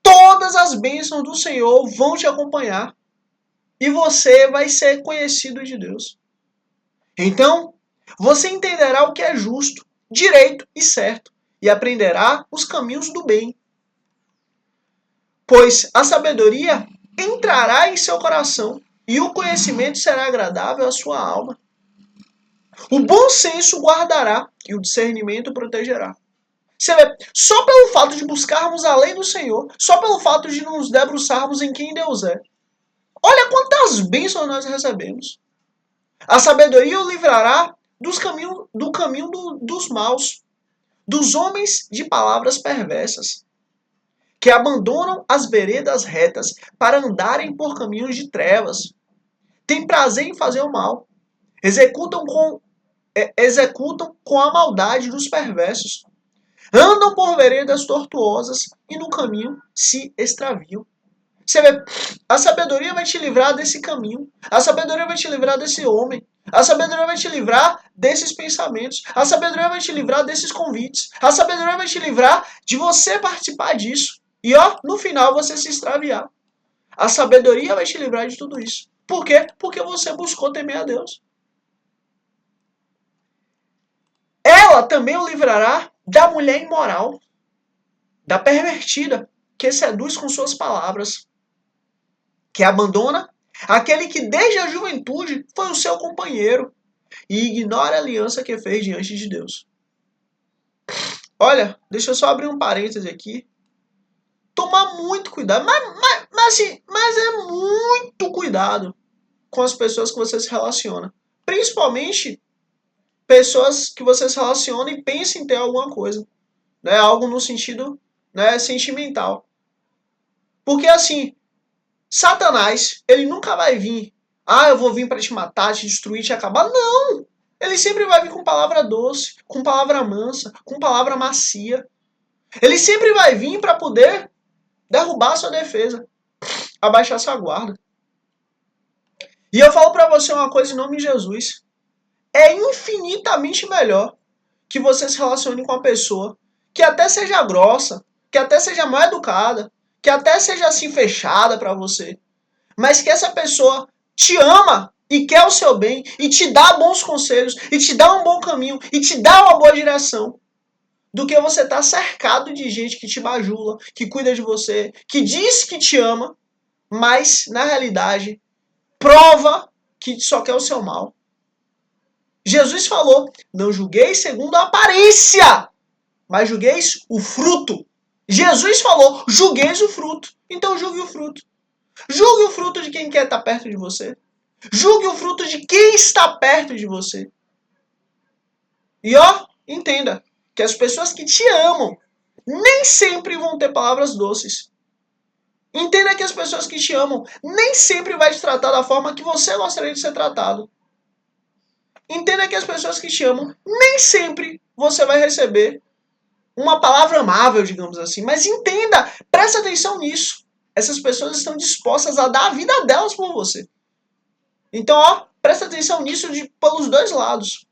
todas as bênçãos do Senhor vão te acompanhar e você vai ser conhecido de Deus. Então, você entenderá o que é justo, direito e certo e aprenderá os caminhos do bem. Pois a sabedoria entrará em seu coração e o conhecimento será agradável à sua alma. O bom senso guardará e o discernimento protegerá. Você vê, só pelo fato de buscarmos a lei do Senhor, só pelo fato de nos debruçarmos em quem Deus é, olha quantas bênçãos nós recebemos. A sabedoria o livrará do caminho dos maus, dos homens de palavras perversas, que abandonam as veredas retas para andarem por caminhos de trevas. Tem prazer em fazer o mal. Executam com a maldade dos perversos. Andam por veredas tortuosas e no caminho se extraviam. Você vê, a sabedoria vai te livrar desse caminho. A sabedoria vai te livrar desse homem. A sabedoria vai te livrar desses pensamentos. A sabedoria vai te livrar desses convites. A sabedoria vai te livrar de você participar disso. E ó, no final você se extraviar. A sabedoria vai te livrar de tudo isso. Por quê? Porque você buscou temer a Deus. Ela também o livrará da mulher imoral, da pervertida, que seduz com suas palavras, que abandona aquele que desde a juventude foi o seu companheiro e ignora a aliança que fez diante de Deus. Olha, deixa eu só abrir um parêntese aqui. Tomar muito cuidado, mas é muito cuidado com as pessoas que você se relaciona. Principalmente pessoas que você se relaciona e pensa em ter alguma coisa. Né? Algo no sentido, né, sentimental. Porque assim, Satanás, ele nunca vai vir. Ah, eu vou vir para te matar, te destruir, te acabar. Não! Ele sempre vai vir com palavra doce, com palavra mansa, com palavra macia. Ele sempre vai vir para poder derrubar a sua defesa, abaixar sua guarda. E eu falo para você uma coisa em nome de Jesus. É infinitamente melhor que você se relacione com uma pessoa que até seja grossa, que até seja mal educada, que até seja assim fechada para você, mas que essa pessoa te ama e quer o seu bem e te dá bons conselhos e te dá um bom caminho e te dá uma boa direção, do que você estar cercado de gente que te bajula, que cuida de você, que diz que te ama, mas na realidade prova que só quer o seu mal. Jesus falou: não julgueis segundo a aparência, mas julgueis o fruto. Jesus falou: julgueis o fruto. Então julgue o fruto. Julgue o fruto de quem quer estar perto de você. Julgue o fruto de quem está perto de você. E ó, entenda que as pessoas que te amam nem sempre vão ter palavras doces. Entenda que as pessoas que te amam nem sempre vai te tratar da forma que você gostaria de ser tratado. Entenda que as pessoas que te amam nem sempre você vai receber uma palavra amável, digamos assim. Mas entenda, presta atenção nisso. Essas pessoas estão dispostas a dar a vida delas por você. Então, ó, presta atenção nisso pelos dois lados.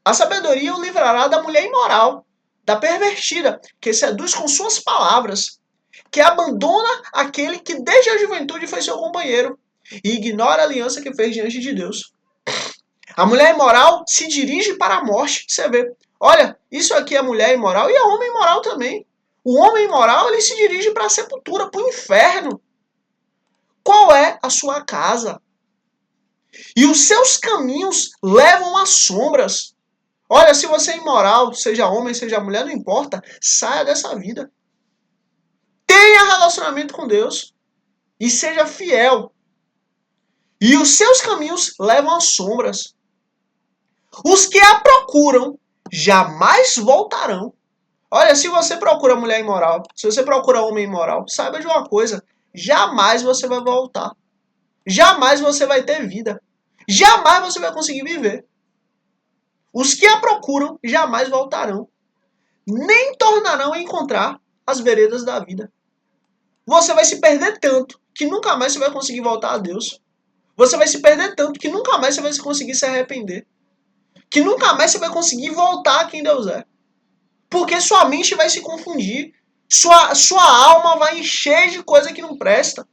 A sabedoria o livrará da mulher imoral, da pervertida, que seduz com suas palavras, que abandona aquele que desde a juventude foi seu companheiro e ignora a aliança que fez diante de Deus. A mulher imoral se dirige para a morte. Você vê, olha, isso aqui é mulher imoral e é homem imoral também. O homem imoral, ele se dirige para a sepultura, para o inferno. Qual é a sua casa? E os seus caminhos levam às sombras. Olha, se você é imoral, seja homem, seja mulher, não importa, saia dessa vida. Tenha relacionamento com Deus e seja fiel. E os seus caminhos levam às sombras. Os que a procuram jamais voltarão. Olha, se você procura mulher imoral, se você procura homem imoral, saiba de uma coisa, jamais você vai voltar. Jamais você vai ter vida. Jamais você vai conseguir viver. Os que a procuram jamais voltarão, nem tornarão a encontrar as veredas da vida. Você vai se perder tanto que nunca mais você vai conseguir voltar a Deus. Você vai se perder tanto que nunca mais você vai conseguir se arrepender. Que nunca mais você vai conseguir voltar a quem Deus é. Porque sua mente vai se confundir. Sua alma vai encher de coisa que não presta.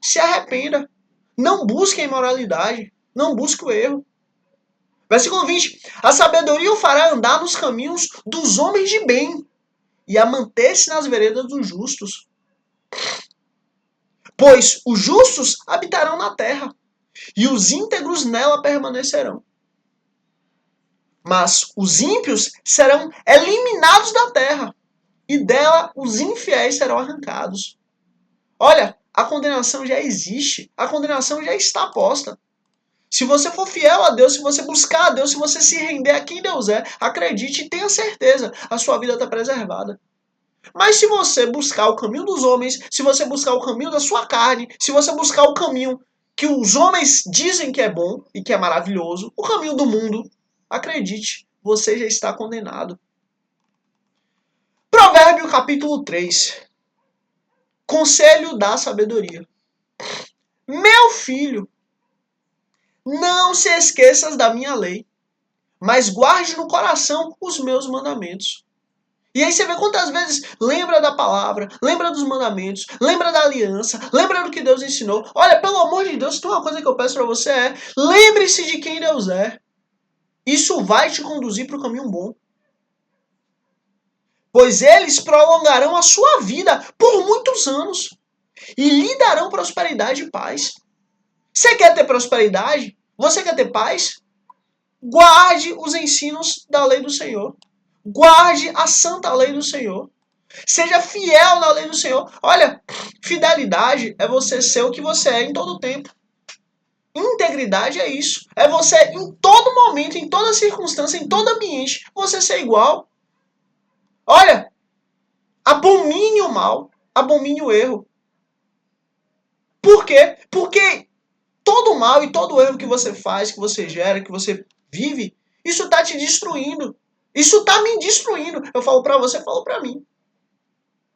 Se arrependa. Não busque a imoralidade. Não busque o erro. Versículo 20. A sabedoria o fará andar nos caminhos dos homens de bem e a manter-se nas veredas dos justos. Pois os justos habitarão na terra e os íntegros nela permanecerão. Mas os ímpios serão eliminados da terra e dela os infiéis serão arrancados. Olha, a condenação já existe, a condenação já está posta. Se você for fiel a Deus, se você buscar a Deus, se você se render a quem Deus é, acredite e tenha certeza, a sua vida está preservada. Mas se você buscar o caminho dos homens, se você buscar o caminho da sua carne, se você buscar o caminho que os homens dizem que é bom e que é maravilhoso, o caminho do mundo, acredite, você já está condenado. Provérbio capítulo 3. Conselho da sabedoria. Meu filho, não se esqueças da minha lei, mas guarde no coração os meus mandamentos. E aí você vê quantas vezes lembra da palavra, lembra dos mandamentos, lembra da aliança, lembra do que Deus ensinou. Olha, pelo amor de Deus, tem uma coisa que eu peço para você lembre-se de quem Deus é. Isso vai te conduzir para o caminho bom. Pois eles prolongarão a sua vida por muitos anos e lhe darão prosperidade e paz. Você quer ter prosperidade? Você quer ter paz? Guarde os ensinos da lei do Senhor. Guarde a santa lei do Senhor. Seja fiel na lei do Senhor. Olha, fidelidade é você ser o que você é em todo tempo. Integridade é isso. É você em todo momento, em toda circunstância, em todo ambiente, você ser igual. Olha, abomine o mal, abomine o erro. Por quê? Porque todo mal e todo erro que você faz, que você gera, que você vive, isso está te destruindo. Isso está me destruindo. Eu falo para você, eu falo para mim.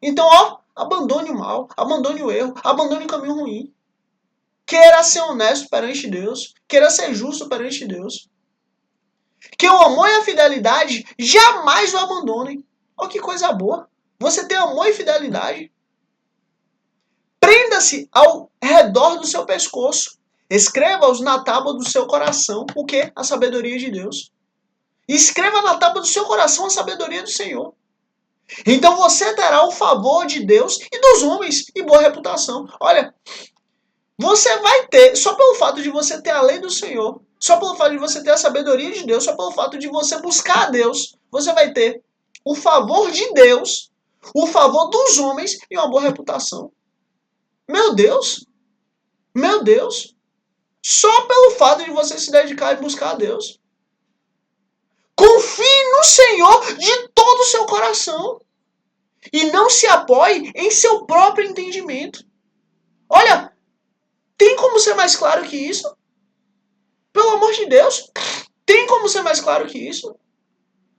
Então, abandone o mal, abandone o erro, abandone o caminho ruim. Queira ser honesto perante Deus, queira ser justo perante Deus. Que o amor e a fidelidade jamais o abandonem. Olha que coisa boa. Você tem amor e fidelidade. Prenda-se ao redor do seu pescoço. Escreva-os na tábua do seu coração. O quê? A sabedoria de Deus. Escreva na tábua do seu coração a sabedoria do Senhor. Então você terá o favor de Deus e dos homens e boa reputação. Olha, você vai ter, só pelo fato de você ter a lei do Senhor, só pelo fato de você ter a sabedoria de Deus, só pelo fato de você buscar a Deus, você vai ter o favor de Deus, o favor dos homens e uma boa reputação. Meu Deus! Meu Deus! Só pelo fato de você se dedicar e buscar a Deus. Confie no Senhor de todo o seu coração. E não se apoie em seu próprio entendimento. Olha, tem como ser mais claro que isso? Pelo amor de Deus, tem como ser mais claro que isso?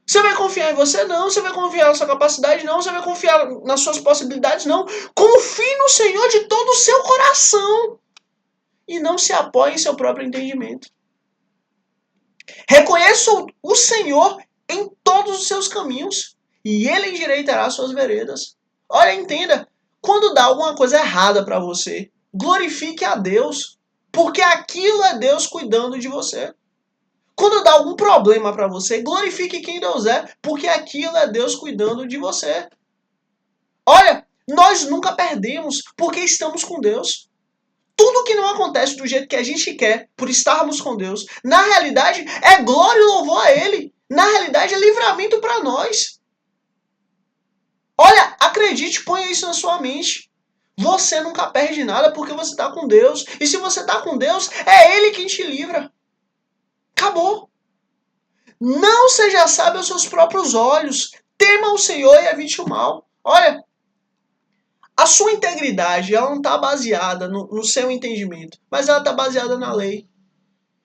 Você vai confiar em você? Não. Você vai confiar na sua capacidade? Não. Você vai confiar nas suas possibilidades? Não. Confie no Senhor de todo o seu coração. E não se apoie em seu próprio entendimento. Reconheça o Senhor em todos os seus caminhos. E Ele endireitará suas veredas. Olha, entenda. Quando dá alguma coisa errada para você, glorifique a Deus. Porque aquilo é Deus cuidando de você. Quando dá algum problema para você, glorifique quem Deus é, porque aquilo é Deus cuidando de você. Olha, nós nunca perdemos porque estamos com Deus. Tudo que não acontece do jeito que a gente quer, por estarmos com Deus, na realidade é glória e louvor a Ele. Na realidade é livramento para nós. Olha, acredite, ponha isso na sua mente. Você nunca perde nada porque você está com Deus. E se você está com Deus, é Ele quem te livra. Acabou. Não seja sábio aos seus próprios olhos. Tema o Senhor e evite o mal. Olha, a sua integridade ela não está baseada no seu entendimento, mas ela está baseada na lei.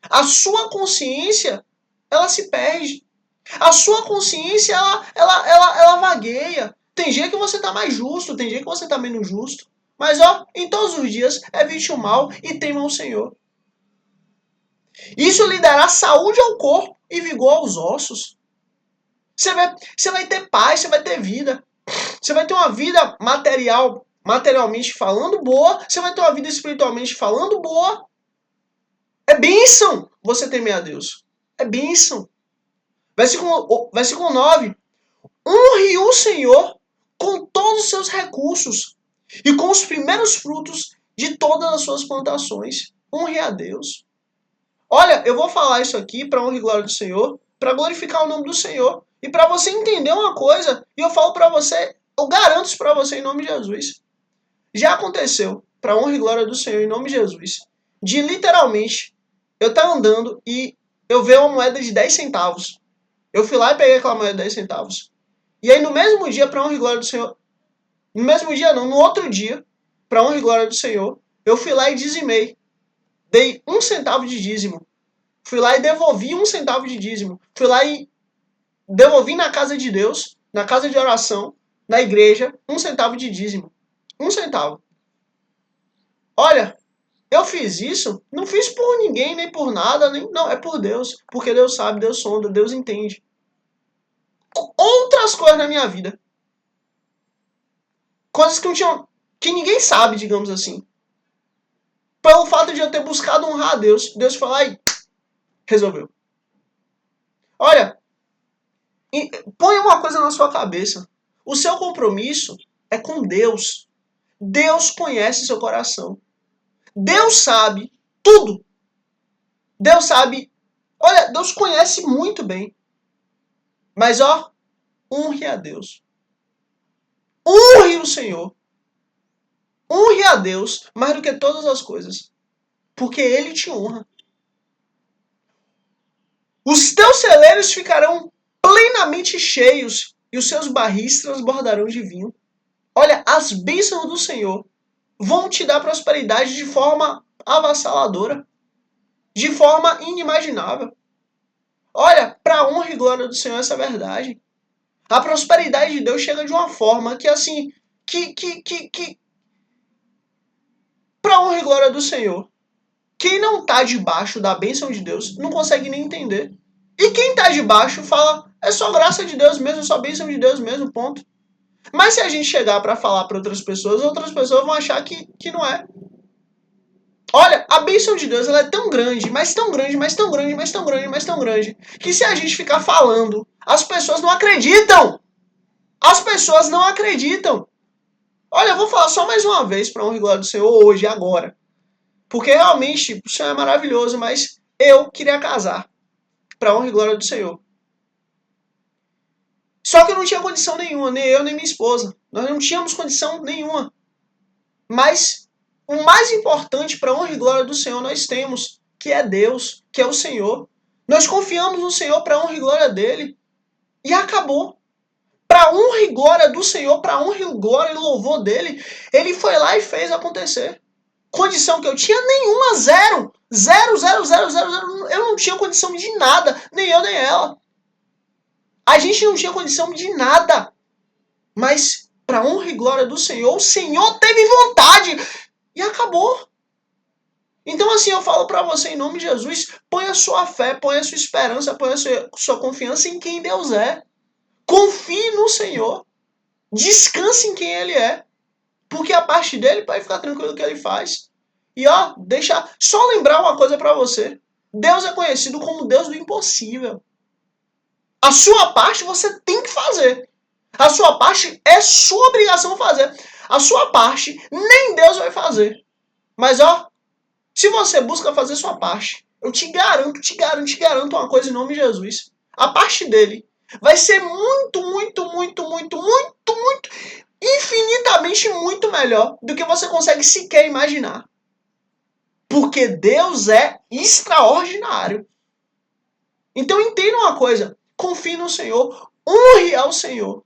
A sua consciência, ela se perde. A sua consciência, ela vagueia. Tem dia que você está mais justo, tem dia que você está menos justo. Mas, ó, em todos os dias, evite o mal e tema o Senhor. Isso lhe dará saúde ao corpo e vigor aos ossos. Você vai ter paz, você vai ter vida. Você vai ter uma vida materialmente falando, boa. Você vai ter uma vida espiritualmente falando, boa. É bênção você temer a Deus. É bênção. Versículo 9. Honre o Senhor com todos os seus recursos e com os primeiros frutos de todas as suas plantações. Honre a Deus. Olha, eu vou falar isso aqui para honra e glória do Senhor, para glorificar o nome do Senhor e para você entender uma coisa. E eu falo para você, eu garanto isso para você em nome de Jesus. Já aconteceu, para honra e glória do Senhor em nome de Jesus, de literalmente eu estar andando e eu ver uma moeda de 10 centavos. Eu fui lá e peguei aquela moeda de 10 centavos. E aí no mesmo dia, para honra e glória do Senhor, no mesmo dia não, no outro dia, para honra e glória do Senhor, eu fui lá e dizimei. Dei 1 centavo de dízimo. Fui lá e devolvi 1 centavo de dízimo. Fui lá e devolvi na casa de Deus, na casa de oração, na igreja, 1 centavo de dízimo. 1 centavo. Olha, eu fiz isso, não fiz por ninguém, nem por nada, não, é por Deus. Porque Deus sabe, Deus sonda, Deus entende. Outras coisas na minha vida. Coisas que não tinham, que ninguém sabe, digamos assim. Pelo fato de eu ter buscado honrar a Deus, Deus foi lá e resolveu. Olha, põe uma coisa na sua cabeça. O seu compromisso é com Deus. Deus conhece seu coração. Deus sabe tudo. Deus sabe. Olha, Deus conhece muito bem. Mas, ó, honre a Deus. Honre o Senhor. Honre a Deus mais do que todas as coisas. Porque Ele te honra. Os teus celeiros ficarão plenamente cheios e os seus barris transbordarão de vinho. Olha, as bênçãos do Senhor vão te dar prosperidade de forma avassaladora, de forma inimaginável. Olha, para a honra e glória do Senhor, essa é a verdade. A prosperidade de Deus chega de uma forma que, assim, para a honra e glória do Senhor, quem não está debaixo da bênção de Deus não consegue nem entender. E quem está debaixo fala, é só graça de Deus mesmo, é só bênção de Deus mesmo, ponto. Mas se a gente chegar para falar para outras pessoas vão achar que não é. Olha, a bênção de Deus ela é tão grande, mas tão grande, mas tão grande, mas tão grande, mas tão grande, que se a gente ficar falando, as pessoas não acreditam. As pessoas não acreditam. Olha, eu vou falar só mais uma vez para honra e glória do Senhor hoje, agora. Porque realmente o Senhor é maravilhoso, mas eu queria casar para honra e glória do Senhor. Só que eu não tinha condição nenhuma, nem eu, nem minha esposa. Nós não tínhamos condição nenhuma. Mas o mais importante para a honra e glória do Senhor nós temos, que é Deus, que é o Senhor. Nós confiamos no Senhor para a honra e glória dele. E acabou. Para a honra e glória do Senhor, para a honra e glória e louvor dele, ele foi lá e fez acontecer. Condição que eu tinha nenhuma, zero. Zero, zero, zero, zero, zero. Eu não tinha condição de nada, nem eu, nem ela. A gente não tinha condição de nada. Mas, para a honra e glória do Senhor, o Senhor teve vontade. E acabou. Então, assim, eu falo para você, em nome de Jesus, põe a sua fé, põe a sua esperança, põe a sua confiança em quem Deus é. Confie no Senhor. Descanse em quem Ele é. Porque a parte dele vai ficar tranquilo que Ele faz. E ó, deixa só lembrar uma coisa para você. Deus é conhecido como Deus do impossível. A sua parte você tem que fazer. A sua parte é sua obrigação fazer. A sua parte nem Deus vai fazer. Mas ó, se você busca fazer sua parte, eu te garanto uma coisa em nome de Jesus. A parte dele vai ser muito, infinitamente muito melhor do que você consegue sequer imaginar. Porque Deus é extraordinário. Então entenda uma coisa, confie no Senhor, honre ao Senhor.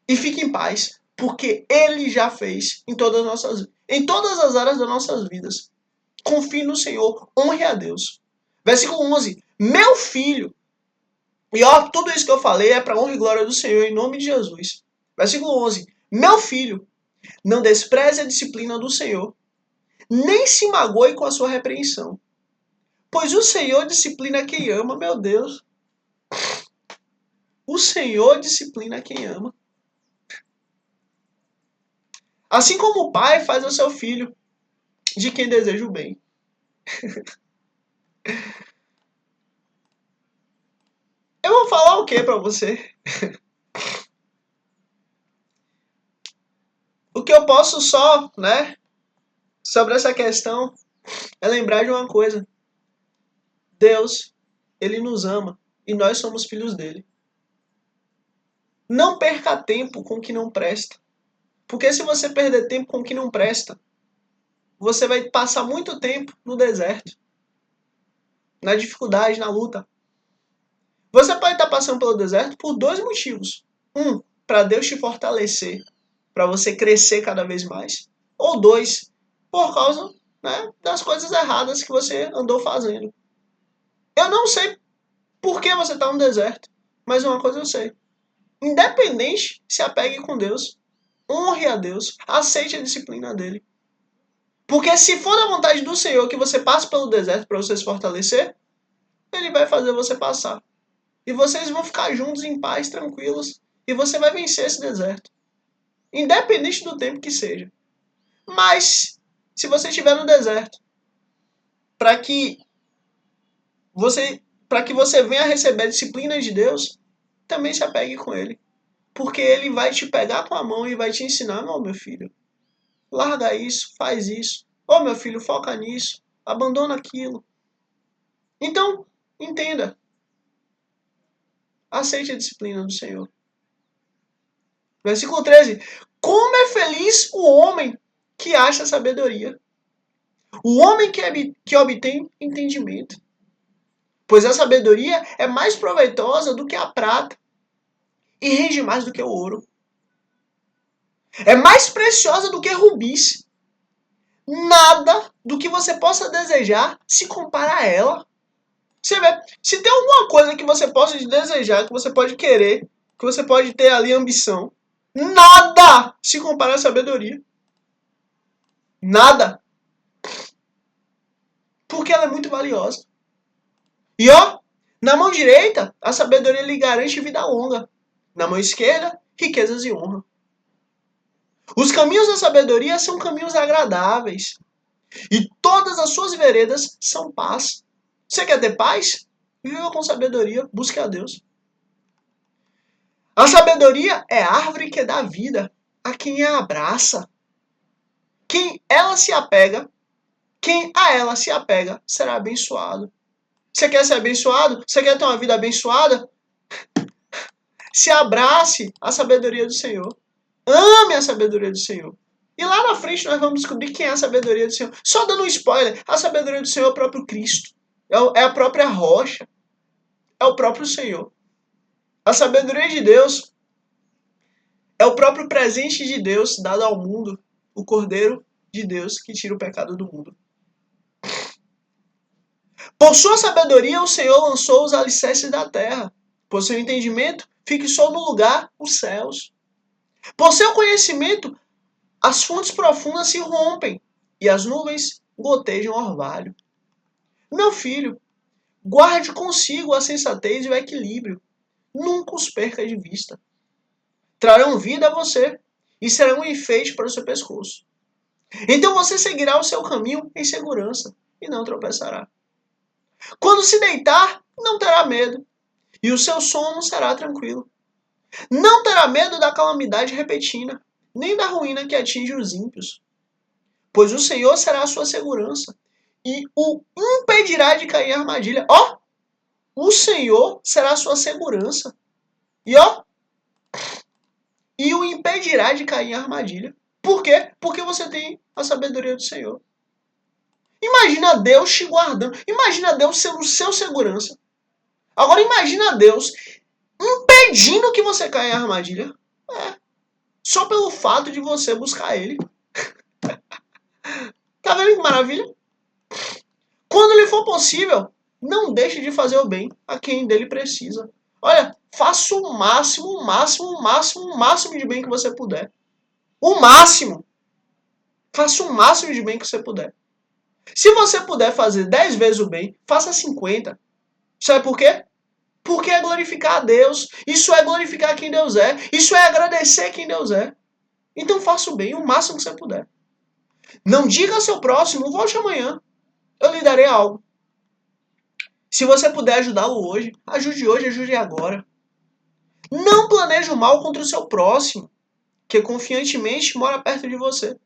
E fique em paz, porque Ele já fez em todas as áreas das nossas vidas. Confie no Senhor, honre a Deus. Versículo 11. Meu filho. E ó, tudo isso que eu falei é para honra e glória do Senhor, em nome de Jesus. Versículo 11. Meu filho, Não despreze a disciplina do Senhor, nem se magoe com a sua repreensão. Pois o Senhor disciplina quem ama, meu Deus. O Senhor disciplina quem ama. Assim como o pai faz ao seu filho, de quem deseja o bem. Eu vou falar o que para você? O que eu posso só, né, sobre essa questão, é lembrar de uma coisa. Deus, Ele nos ama e nós somos filhos dele. Não perca tempo com o que não presta. Porque se você perder tempo com o que não presta, você vai passar muito tempo no deserto, na dificuldade, na luta. Você pode estar passando pelo deserto por dois motivos. Um, para Deus te fortalecer, para você crescer cada vez mais. Ou dois, por causa, né, das coisas erradas que você andou fazendo. Eu não sei por que você está no deserto, mas uma coisa eu sei. Independente, se apegue com Deus, honre a Deus, aceite a disciplina dele. Porque se for da vontade do Senhor que você passe pelo deserto para você se fortalecer, ele vai fazer você passar. E vocês vão ficar juntos em paz, tranquilos, e você vai vencer esse deserto. Independente do tempo que seja. Mas, se você estiver no deserto, para que você venha receber a disciplina de Deus, também se apegue com ele. Porque ele vai te pegar com a mão e vai te ensinar, não, meu filho, larga isso, faz isso. Ô, meu filho, foca nisso, abandona aquilo. Então, entenda. Aceite a disciplina do Senhor. Versículo 13. Como é feliz o homem que acha sabedoria. O homem que obtém entendimento. Pois a sabedoria é mais proveitosa do que a prata e rende mais do que o ouro. É mais preciosa do que rubis. Nada do que você possa desejar se compara a ela. Você vê, se tem alguma coisa que você possa desejar, que você pode querer, que você pode ter ali ambição, nada se compara à sabedoria. Nada. Porque ela é muito valiosa. E ó, na mão direita, a sabedoria lhe garante vida longa. Na mão esquerda, riquezas e honra. Os caminhos da sabedoria são caminhos agradáveis. E todas as suas veredas são paz. Você quer ter paz? Viva com sabedoria, busque a Deus. A sabedoria é a árvore que dá vida a quem a abraça. Quem a ela se apega, será abençoado. Você quer ser abençoado? Você quer ter uma vida abençoada? Se abrace a sabedoria do Senhor. Ame a sabedoria do Senhor. E lá na frente nós vamos descobrir quem é a sabedoria do Senhor. Só dando um spoiler, a sabedoria do Senhor é o próprio Cristo. É a própria rocha. É o próprio Senhor. A sabedoria de Deus é o próprio presente de Deus dado ao mundo. O Cordeiro de Deus que tira o pecado do mundo. Por sua sabedoria, o Senhor lançou os alicerces da terra. Por seu entendimento, fixou no lugar os céus. Por seu conhecimento, as fontes profundas se rompem e as nuvens gotejam orvalho. Meu filho, guarde consigo a sensatez e o equilíbrio. Nunca os perca de vista. Trarão vida a você e serão um enfeite para o seu pescoço. Então você seguirá o seu caminho em segurança e não tropeçará. Quando se deitar, não terá medo, e o seu sono será tranquilo. Não terá medo da calamidade repentina, nem da ruína que atinge os ímpios. Pois o Senhor será a sua segurança, e o impedirá de cair em armadilha. Ó, o Senhor será a sua segurança. E o impedirá de cair em armadilha. Por quê? Porque você tem a sabedoria do Senhor. Imagina Deus te guardando. Imagina Deus sendo o seu segurança. Agora imagina Deus impedindo que você caia em armadilha. Só pelo fato de você buscar Ele. Tá vendo que maravilha? Quando lhe for possível, não deixe de fazer o bem a quem dele precisa. Olha, faça o máximo de bem que você puder. O máximo. Faça o máximo de bem que você puder. Se você puder fazer 10 vezes o bem, faça 50. Sabe por quê? Porque é glorificar a Deus. Isso é glorificar quem Deus é. Isso é agradecer quem Deus é. Então faça o bem o máximo que você puder. Não diga ao seu próximo, volte amanhã. Eu lhe darei algo. Se você puder ajudá-lo hoje, ajude agora. Não planeje o mal contra o seu próximo, que confiantemente mora perto de você.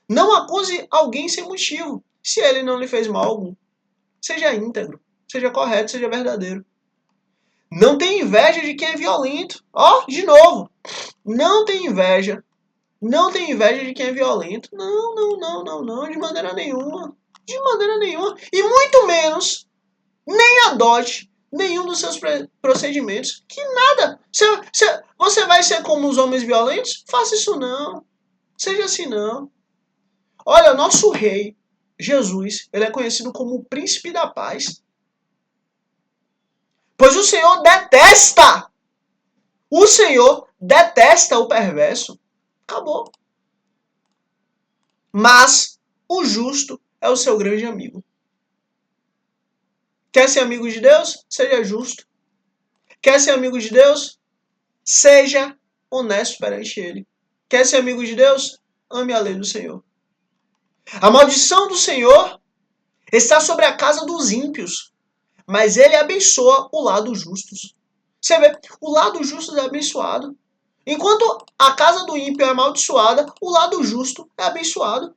Não acuse alguém sem motivo, se ele não lhe fez mal algum. Seja íntegro, seja correto, seja verdadeiro. Não tenha inveja de quem é violento. De novo. Não tenha inveja. Não tenha inveja de quem é violento. Não, de maneira nenhuma. De maneira nenhuma. E muito menos, nem adote nenhum dos seus procedimentos. Que nada. Você vai ser como os homens violentos? Faça isso não. Seja assim não. Olha, nosso rei, Jesus, ele é conhecido como o príncipe da paz. Pois o Senhor detesta. O Senhor detesta o perverso. Acabou. Mas o justo é o seu grande amigo. Quer ser amigo de Deus? Seja justo. Quer ser amigo de Deus? Seja honesto perante Ele. Quer ser amigo de Deus? Ame a lei do Senhor. A maldição do Senhor está sobre a casa dos ímpios, mas Ele abençoa o lado justos. Você vê, o lado justo é abençoado. Enquanto a casa do ímpio é amaldiçoada, o lado justo é abençoado.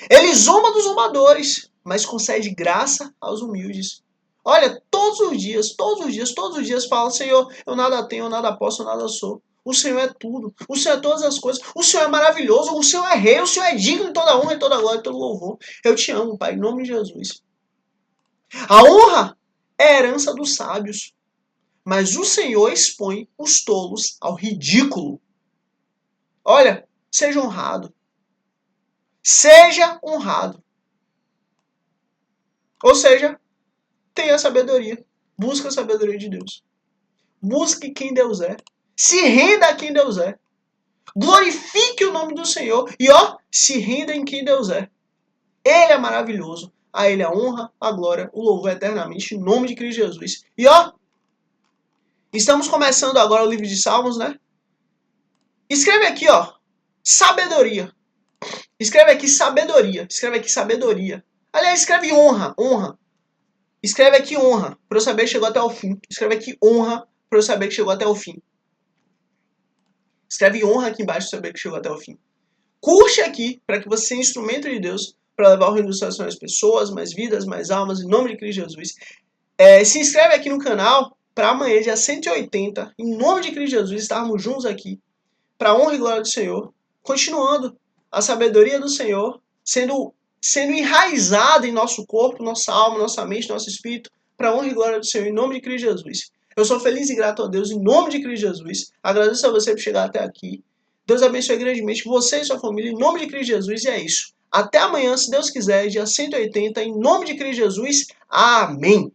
Ele zomba dos zombadores, mas concede graça aos humildes. Olha, todos os dias fala, Senhor, eu nada tenho, eu nada posso, eu nada sou. O Senhor é tudo, o Senhor é todas as coisas, o Senhor é maravilhoso, o Senhor é rei, o Senhor é digno de toda honra, e toda glória, e todo louvor. Eu te amo, Pai, em nome de Jesus. A honra é a herança dos sábios, mas o Senhor expõe os tolos ao ridículo. Olha, seja honrado. Seja honrado. Ou seja, tenha sabedoria. Busque a sabedoria de Deus. Busque quem Deus é. Se renda a quem Deus é. Glorifique o nome do Senhor. E se renda em quem Deus é. Ele é maravilhoso. A Ele a honra, a glória, o louvor eternamente, em nome de Cristo Jesus. E estamos começando agora o livro de Salmos, né? Escreve aqui, sabedoria. Escreve aqui sabedoria. Escreve aqui sabedoria. Aliás, escreve honra. Honra. Escreve aqui honra, para eu saber que chegou até o fim. Escreve aqui honra, para eu saber que chegou até o fim. Escreve honra aqui embaixo para saber que chegou até o fim. Curte aqui, para que você seja instrumento de Deus para levar o reino dos céus a mais pessoas, mais vidas, mais almas, em nome de Cristo Jesus. Se inscreve aqui no canal, para amanhã, dia 180, em nome de Cristo Jesus, estarmos juntos aqui, para a honra e glória do Senhor, continuando a sabedoria do Senhor, sendo enraizada em nosso corpo, nossa alma, nossa mente, nosso espírito, para a honra e glória do Senhor, em nome de Cristo Jesus. Eu sou feliz e grato a Deus, em nome de Cristo Jesus. Agradeço a você por chegar até aqui. Deus abençoe grandemente você e sua família, em nome de Cristo Jesus, e é isso. Até amanhã, se Deus quiser, dia 180, em nome de Cristo Jesus. Amém.